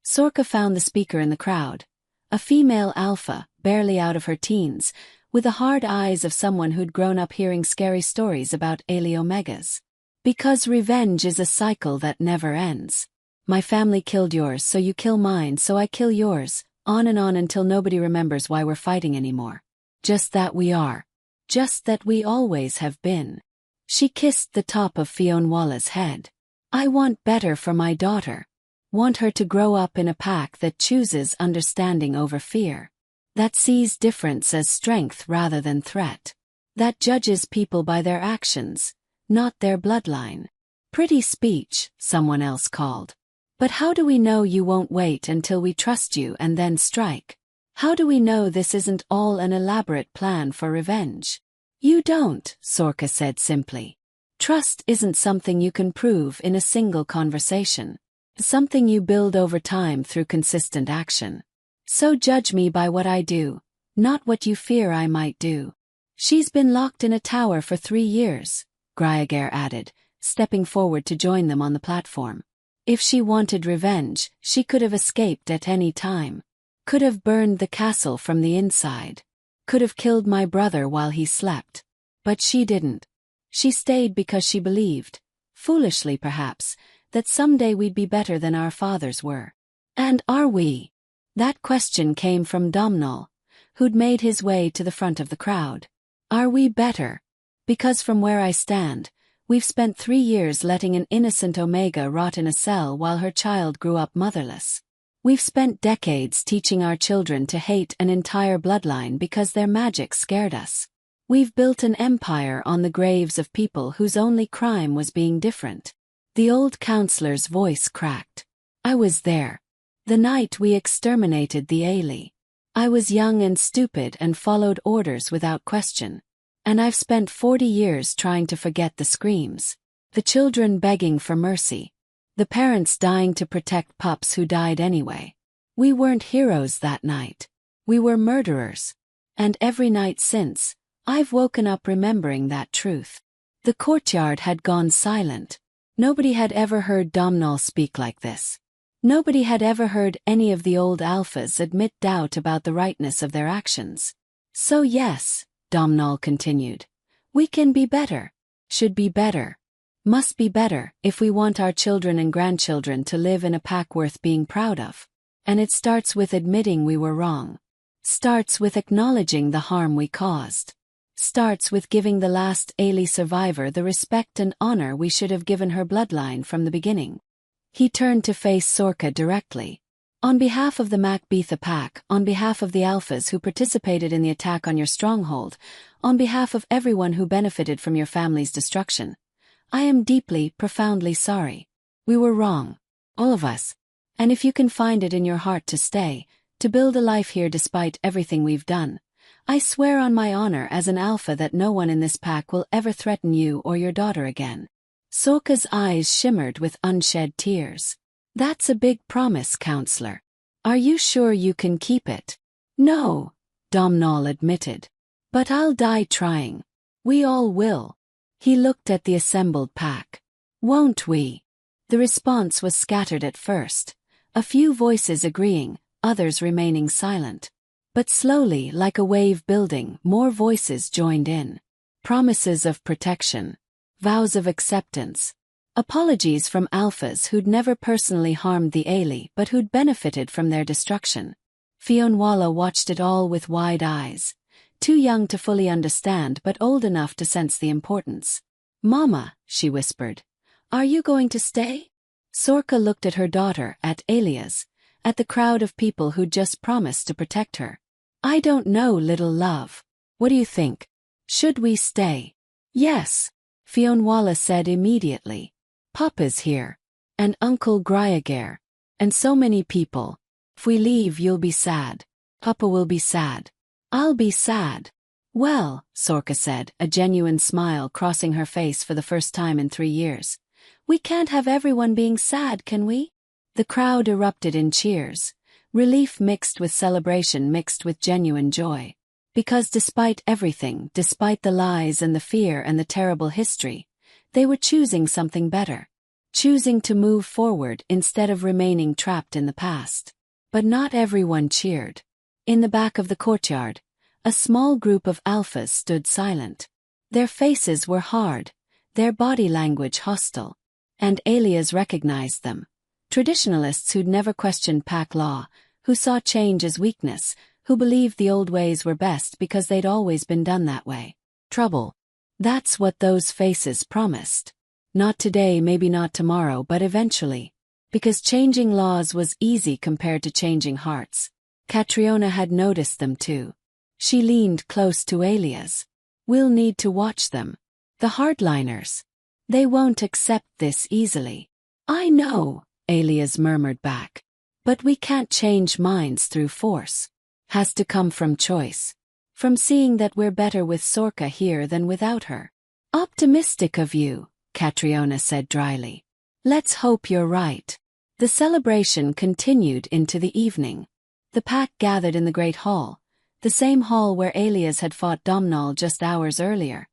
Sorka found the speaker in the crowd. A female alpha, barely out of her teens, with the hard eyes of someone who'd grown up hearing scary stories about Ailey Omegas. Because revenge is a cycle that never ends. My family killed yours, so you kill mine, so I kill yours, on and on until nobody remembers why we're fighting anymore. Just that we are. Just that we always have been. She kissed the top of Fionnuala's head. I want better for my daughter. Want her to grow up in a pack that chooses understanding over fear. That sees difference as strength rather than threat. That judges people by their actions, not their bloodline. Pretty speech, someone else called. But how do we know you won't wait until we trust you and then strike? How do we know this isn't all an elaborate plan for revenge? You don't, Sorka said simply. Trust isn't something you can prove in a single conversation. Something you build over time through consistent action. So judge me by what I do, not what you fear I might do. She's been locked in a tower for 3 years, Gryager added, stepping forward to join them on the platform. If she wanted revenge, she could have escaped at any time. Could have burned the castle from the inside. Could have killed my brother while he slept. But she didn't. She stayed because she believed, foolishly perhaps, that someday we'd be better than our fathers were. And are we? That question came from Domhnall, who'd made his way to the front of the crowd. Are we better? Because from where I stand, we've spent 3 years letting an innocent Omega rot in a cell while her child grew up motherless. We've spent decades teaching our children to hate an entire bloodline because their magic scared us. We've built an empire on the graves of people whose only crime was being different. The old counselor's voice cracked. I was there. The night we exterminated the Ailey. I was young and stupid and followed orders without question. And I've spent 40 years trying to forget the screams. The children begging for mercy. The parents dying to protect pups who died anyway. We weren't heroes that night. We were murderers. And every night since, I've woken up remembering that truth. The courtyard had gone silent. Nobody had ever heard Domhnall speak like this. Nobody had ever heard any of the old alphas admit doubt about the rightness of their actions. So yes, Domhnall continued, we can be better. Should be better. Must be better if we want our children and grandchildren to live in a pack worth being proud of. And it starts with admitting we were wrong. Starts with acknowledging the harm we caused. Starts with giving the last Ailey survivor the respect and honor we should have given her bloodline from the beginning. He turned to face Sorka directly. On behalf of the Macbetha pack, on behalf of the alphas who participated in the attack on your stronghold, on behalf of everyone who benefited from your family's destruction, I am deeply, profoundly sorry. We were wrong. All of us. And if you can find it in your heart to stay, to build a life here despite everything we've done, I swear on my honor as an alpha that no one in this pack will ever threaten you or your daughter again. Sorka's eyes shimmered with unshed tears. That's a big promise, counselor. Are you sure you can keep it? No, Domhnall admitted. But I'll die trying. We all will. He looked at the assembled pack. Won't we? The response was scattered at first. A few voices agreeing, others remaining silent. But slowly, like a wave building, more voices joined in. Promises of protection. Vows of acceptance. Apologies from alphas who'd never personally harmed the Ailey but who'd benefited from their destruction. Fionnuala watched it all with wide eyes. Too young to fully understand but old enough to sense the importance. Mama, she whispered. Are you going to stay? Sorka looked at her daughter, at Ailia's, at the crowd of people who'd just promised to protect her. I don't know, little love. What do you think? Should we stay? Yes, Fionnuala said immediately. Papa's here. And Uncle Griager. And so many people. If we leave you'll be sad. Papa will be sad. I'll be sad. Well, Sorka said, a genuine smile crossing her face for the first time in 3 years. We can't have everyone being sad, can we? The crowd erupted in cheers. Relief mixed with celebration mixed with genuine joy. Because despite everything, despite the lies and the fear and the terrible history, they were choosing something better. Choosing to move forward instead of remaining trapped in the past. But not everyone cheered. In the back of the courtyard, a small group of alphas stood silent. Their faces were hard, their body language hostile. And Ailias recognized them. Traditionalists who'd never questioned pack law, who saw change as weakness, who believed the old ways were best because they'd always been done that way. Trouble. That's what those faces promised. Not today, maybe not tomorrow, but eventually. Because changing laws was easy compared to changing hearts. Catriona had noticed them too. She leaned close to Ailias. We'll need to watch them. The hardliners. They won't accept this easily. I know, Ailias murmured back. But we can't change minds through force. Has to come from choice. From seeing that we're better with Sorka here than without her. Optimistic of you, Catriona said dryly. Let's hope you're right. The celebration continued into the evening. The pack gathered in the Great Hall, the same hall where Ailias had fought Domhnall just hours earlier.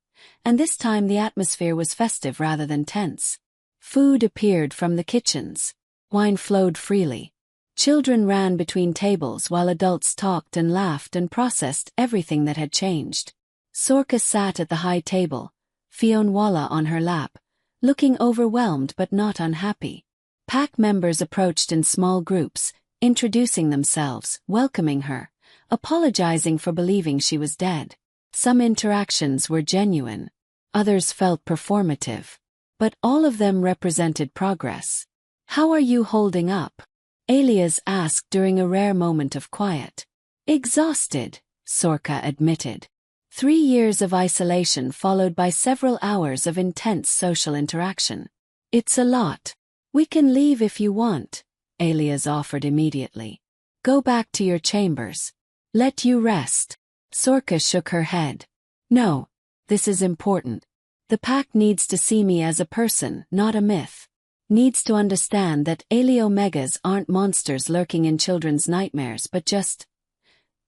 And this time the atmosphere was festive rather than tense. Food appeared from the kitchens. Wine flowed freely. Children ran between tables while adults talked and laughed and processed everything that had changed. Sorka sat at the high table, Fionnuala on her lap, looking overwhelmed but not unhappy. Pack members approached in small groups, introducing themselves, welcoming her, apologizing for believing she was dead. Some interactions were genuine. Others felt performative. But all of them represented progress. How are you holding up? Ailias asked during a rare moment of quiet. Exhausted, Sorka admitted. 3 years of isolation followed by several hours of intense social interaction. It's a lot. We can leave if you want, Ailias offered immediately. Go back to your chambers. Let you rest. Sorka shook her head. No, this is important. The pack needs to see me as a person, not a myth. needs to understand that Aliomegas aren't monsters lurking in children's nightmares but just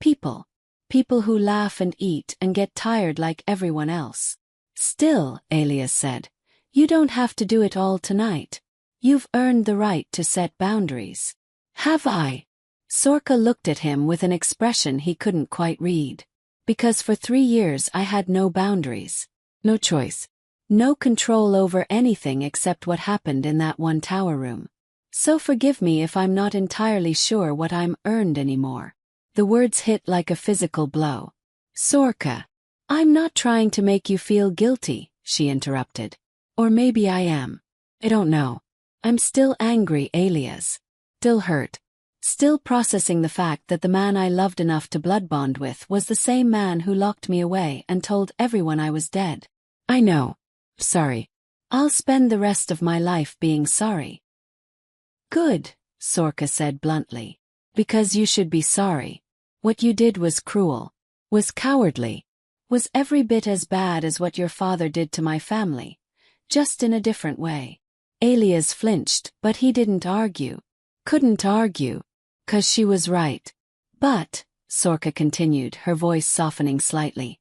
people. People who laugh and eat and get tired like everyone else. Still, Alias said, you don't have to do it all tonight. You've earned the right to set boundaries. Have I? Sorka looked at him with an expression he couldn't quite read. Because for 3 years I had no boundaries. No choice. No control over anything except what happened in that one tower room. So forgive me if I'm not entirely sure what I'm earned anymore. The words hit like a physical blow. Sorka. I'm not trying to make you feel guilty, she interrupted. Or maybe I am. I don't know. I'm still angry, Alias. Still hurt. Still processing the fact that the man I loved enough to blood bond with was the same man who locked me away and told everyone I was dead. I know. Sorry. I'll spend the rest of my life being sorry. Good, Sorka said bluntly. Because you should be sorry. What you did was cruel. Was cowardly. Was every bit as bad as what your father did to my family. Just in a different way. Alias flinched, but he didn't argue. Couldn't argue. 'Cause she was right. But, Sorka continued, her voice softening slightly,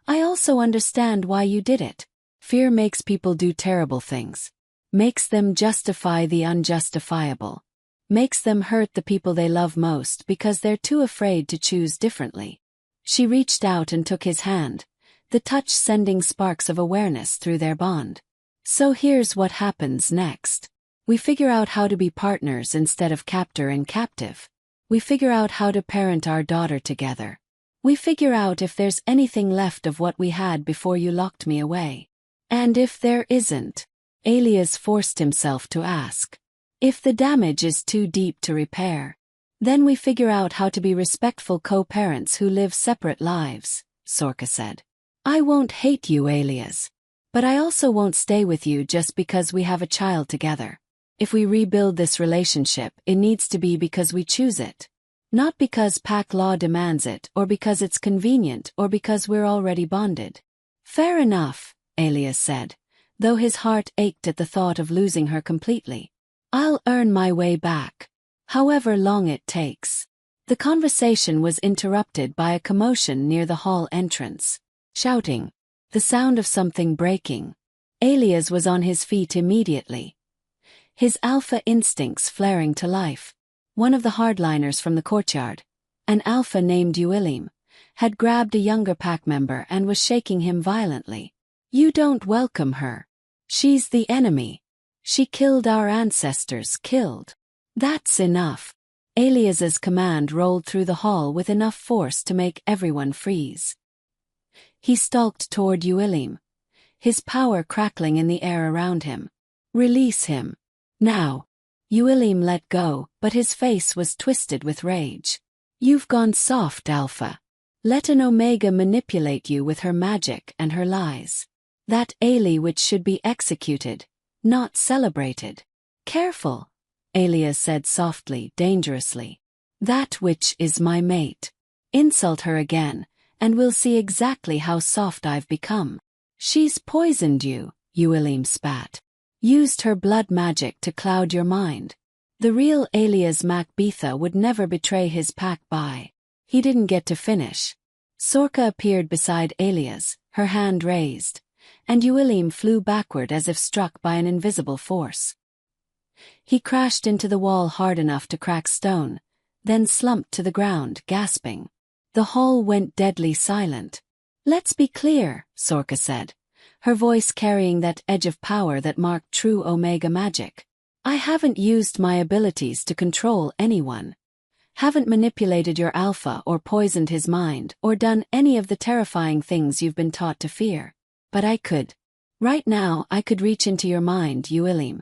I also understand why you did it. Fear makes people do terrible things. Makes them justify the unjustifiable. Makes them hurt the people they love most because they're too afraid to choose differently. She reached out and took his hand, the touch sending sparks of awareness through their bond. So here's what happens next. We figure out how to be partners instead of captor and captive. We figure out how to parent our daughter together. We figure out if there's anything left of what we had before you locked me away. And if there isn't, Alias forced himself to ask. If the damage is too deep to repair, then we figure out how to be respectful co-parents who live separate lives, Sorka said. I won't hate you, Alias. But I also won't stay with you just because we have a child together. If we rebuild this relationship, it needs to be because we choose it. Not because pack law demands it, or because it's convenient, or because we're already bonded. Fair enough, Alias said, though his heart ached at the thought of losing her completely. I'll earn my way back. However long it takes. The conversation was interrupted by a commotion near the hall entrance. Shouting. The sound of something breaking. Alias was on his feet immediately. His alpha instincts flaring to life. One of the hardliners from the courtyard, an alpha named Uilim, had grabbed a younger pack member and was shaking him violently. You don't welcome her. She's the enemy. She killed our ancestors, killed. That's enough. Alias's command rolled through the hall with enough force to make everyone freeze. He stalked toward Uilim, his power crackling in the air around him. Release him. Now. Uilim let go, but his face was twisted with rage. You've gone soft, Alpha. Let an Omega manipulate you with her magic and her lies. That Ali which should be executed, not celebrated. Careful, Alias said softly, dangerously. That which is my mate. Insult her again, and we'll see exactly how soft I've become. She's poisoned you, Uilim spat. Used her blood magic to cloud your mind. The real Alias Macbetha would never betray his pack by. He didn't get to finish. Sorka appeared beside Alias, her hand raised, and Uilim flew backward as if struck by an invisible force. He crashed into the wall hard enough to crack stone, then slumped to the ground, gasping. The hall went deadly silent. Let's be clear, Sorka said, her voice carrying that edge of power that marked true Omega magic. I haven't used my abilities to control anyone. Haven't manipulated your alpha or poisoned his mind or done any of the terrifying things you've been taught to fear. But I could. Right now I could reach into your mind, Uilim,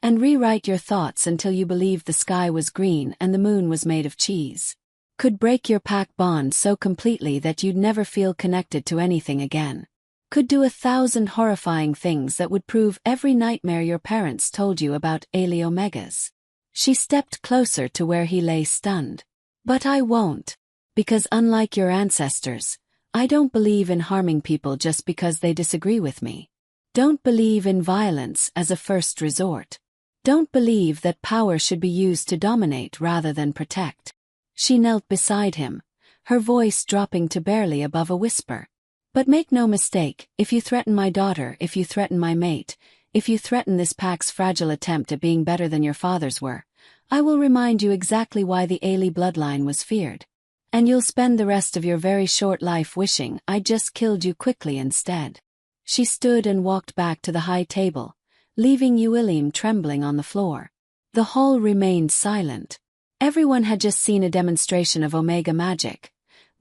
and rewrite your thoughts until you believed the sky was green and the moon was made of cheese. Could break your pack bond so completely that you'd never feel connected to anything again. Could do 1,000 horrifying things that would prove every nightmare your parents told you about Ali Omegas. She stepped closer to where he lay stunned. But I won't. Because unlike your ancestors, I don't believe in harming people just because they disagree with me. Don't believe in violence as a first resort. Don't believe that power should be used to dominate rather than protect. She knelt beside him, her voice dropping to barely above a whisper. But make no mistake, if you threaten my daughter, if you threaten my mate, if you threaten this pack's fragile attempt at being better than your fathers were, I will remind you exactly why the Ailey bloodline was feared. And you'll spend the rest of your very short life wishing I'd just killed you quickly instead. She stood and walked back to the high table, leaving Uillim trembling on the floor. The hall remained silent. Everyone had just seen a demonstration of Omega magic.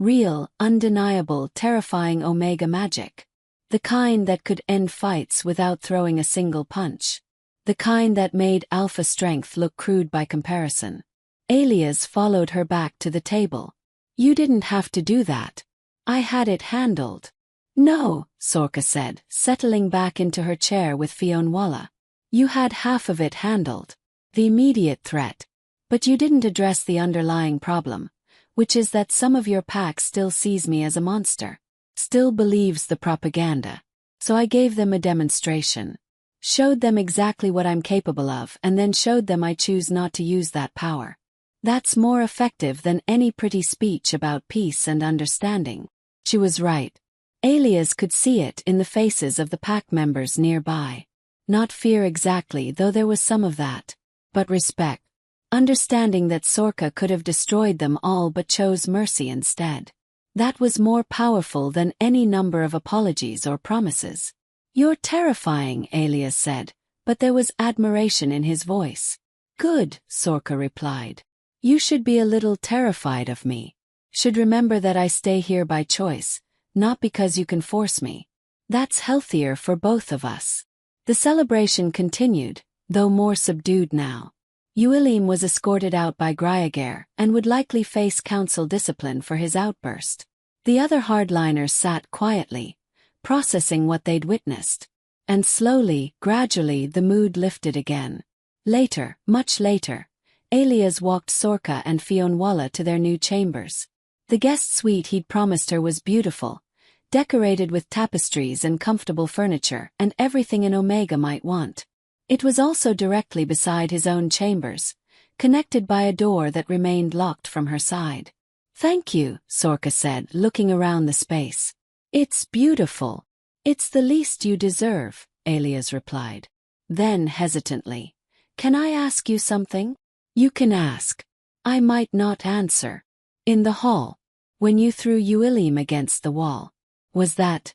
Real, undeniable, terrifying Omega magic. The kind that could end fights without throwing a single punch. The kind that made alpha strength look crude by comparison. Alias followed her back to the table. You didn't have to do that. I had it handled. No, Sorka said, settling back into her chair with Fionnuala. You had half of it handled. The immediate threat. But you didn't address the underlying problem, which is that some of your pack still sees me as a monster. Still believes the propaganda. So I gave them a demonstration. Showed them exactly what I'm capable of and then showed them I choose not to use that power. That's more effective than any pretty speech about peace and understanding. She was right. Alias could see it in the faces of the pack members nearby. Not fear exactly, though there was some of that. But respect. Understanding that Sorka could have destroyed them all but chose mercy instead. That was more powerful than any number of apologies or promises. You're terrifying, Alias said, but there was admiration in his voice. Good, Sorka replied. You should be a little terrified of me. Should remember that I stay here by choice, not because you can force me. That's healthier for both of us. The celebration continued, though more subdued now. Uillim was escorted out by Gryager and would likely face council discipline for his outburst. The other hardliners sat quietly, processing what they'd witnessed. And slowly, gradually, the mood lifted again. Later, much later, Alias walked Sorka and Fionnuala to their new chambers. The guest suite he'd promised her was beautiful, decorated with tapestries and comfortable furniture and everything an Omega might want. It was also directly beside his own chambers, connected by a door that remained locked from her side. Thank you, Sorka said, looking around the space. It's beautiful. It's the least you deserve, Alias replied. Then, hesitantly, can I ask you something? You can ask. I might not answer. In the hall, when you threw Uillim against the wall, was that?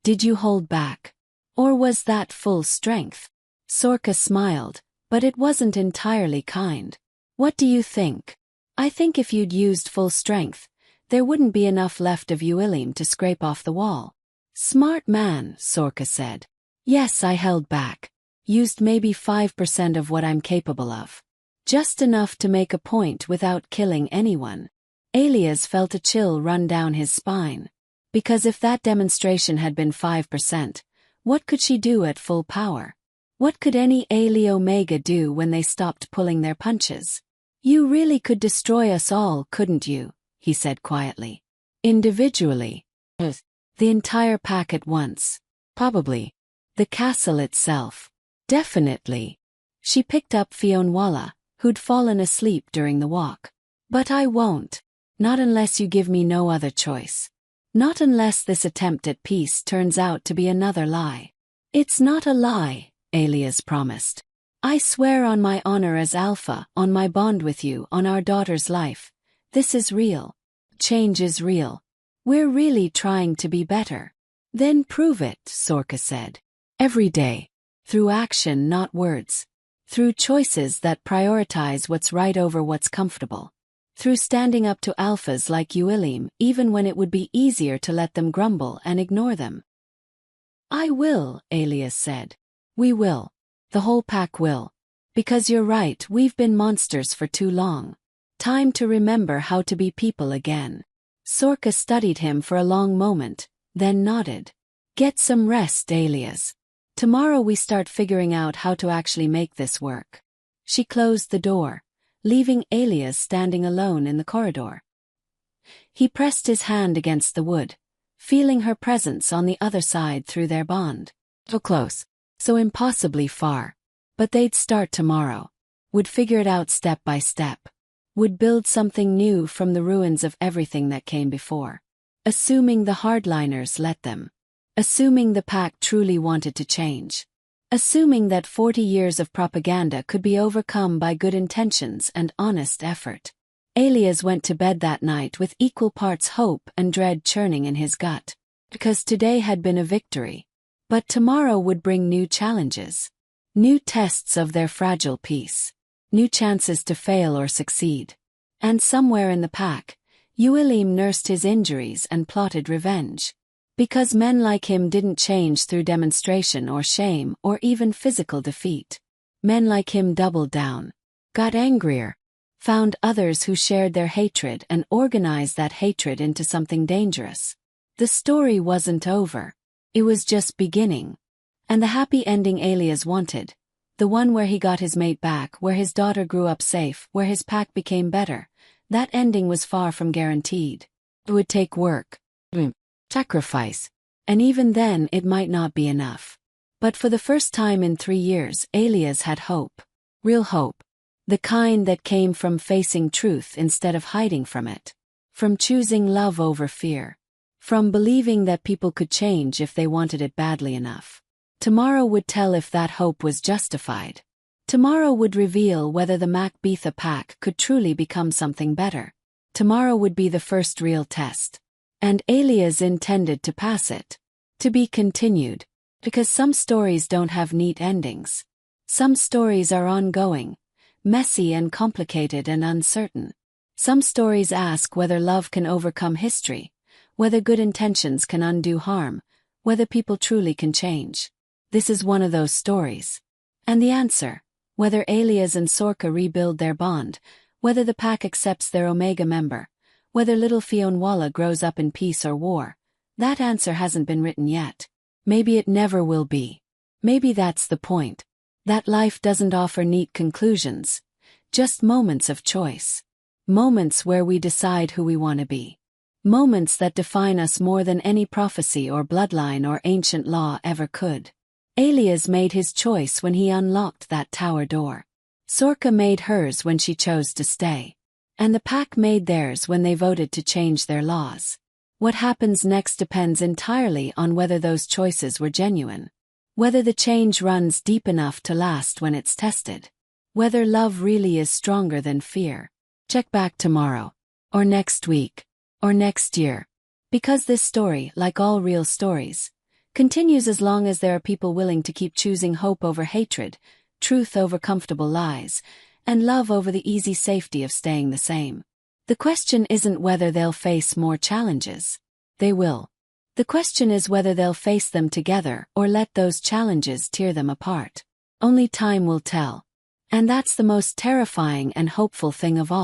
Did you hold back? Or was that full strength? Sorka smiled, but it wasn't entirely kind. What do you think? I think if you'd used full strength, there wouldn't be enough left of Uillim to scrape off the wall. Smart man, Sorka said. Yes, I held back. Used maybe 5% of what I'm capable of. Just enough to make a point without killing anyone. Alias felt a chill run down his spine. Because if that demonstration had been 5%, what could she do at full power? What could any Ailey Omega do when they stopped pulling their punches? You really could destroy us all, couldn't you? He said quietly. Individually. The entire pack at once. Probably. The castle itself. Definitely. She picked up Fionnuala, who'd fallen asleep during the walk. But I won't. Not unless you give me no other choice. Not unless this attempt at peace turns out to be another lie. It's not a lie, Alias promised. I swear on my honor as Alpha, on my bond with you, on our daughter's life. This is real. Change is real. We're really trying to be better. Then prove it, Sorka said. Every day. Through action, not words. Through choices that prioritize what's right over what's comfortable. Through standing up to alphas like Uillim, even when it would be easier to let them grumble and ignore them. I will, Alias said. We will. The whole pack will. Because you're right, we've been monsters for too long. Time to remember how to be people again. Sorka studied him for a long moment, then nodded. Get some rest, Alias. Tomorrow we start figuring out how to actually make this work. She closed the door, leaving Alias standing alone in the corridor. He pressed his hand against the wood, feeling her presence on the other side through their bond. So close, so impossibly far, But they'd start tomorrow. Would figure it out step by step. Would build something new from the ruins of everything that came before. Assuming the hardliners let them. Assuming the pack truly wanted to change. Assuming that 40 years of propaganda could be overcome by good intentions and honest effort. Elias went to bed that night with equal parts hope and dread churning in his gut. Because today had been a victory. But tomorrow would bring new challenges. New tests of their fragile peace. New chances to fail or succeed. And somewhere in the pack, Uillim nursed his injuries and plotted revenge. Because men like him didn't change through demonstration or shame or even physical defeat. Men like him doubled down. Got angrier. Found others who shared their hatred and organized that hatred into something dangerous. The story wasn't over. It was just beginning. And the happy ending Elias wanted, the one where he got his mate back, where his daughter grew up safe, where his pack became better, that ending was far from guaranteed. It would take work, sacrifice, and even then it might not be enough. But for the first time in 3 years, Elias had hope. Real hope. The kind that came from facing truth instead of hiding from it. From choosing love over fear. From believing that people could change if they wanted it badly enough. Tomorrow would tell if that hope was justified. Tomorrow would reveal whether the Macbetha pack could truly become something better. Tomorrow would be the first real test. And Elias intended to pass it. To be continued. Because some stories don't have neat endings. Some stories are ongoing. Messy and complicated and uncertain. Some stories ask whether love can overcome history. Whether good intentions can undo harm. Whether people truly can change. This is one of those stories. And the answer, whether Elias and Sorka rebuild their bond, whether the pack accepts their Omega member, whether little Fionnuala grows up in peace or war, that answer hasn't been written yet. Maybe it never will be. Maybe that's the point. That life doesn't offer neat conclusions. Just moments of choice. Moments where we decide who we want to be. Moments that define us more than any prophecy or bloodline or ancient law ever could. Elias made his choice when he unlocked that tower door. Sorka made hers when she chose to stay. And the pack made theirs when they voted to change their laws. What happens next depends entirely on whether those choices were genuine. Whether the change runs deep enough to last when it's tested. Whether love really is stronger than fear. Check back tomorrow. Or next week. Or next year. Because this story, like all real stories, continues as long as there are people willing to keep choosing hope over hatred, truth over comfortable lies, and love over the easy safety of staying the same. The question isn't whether they'll face more challenges. They will. The question is whether they'll face them together or let those challenges tear them apart. Only time will tell. And that's the most terrifying and hopeful thing of all.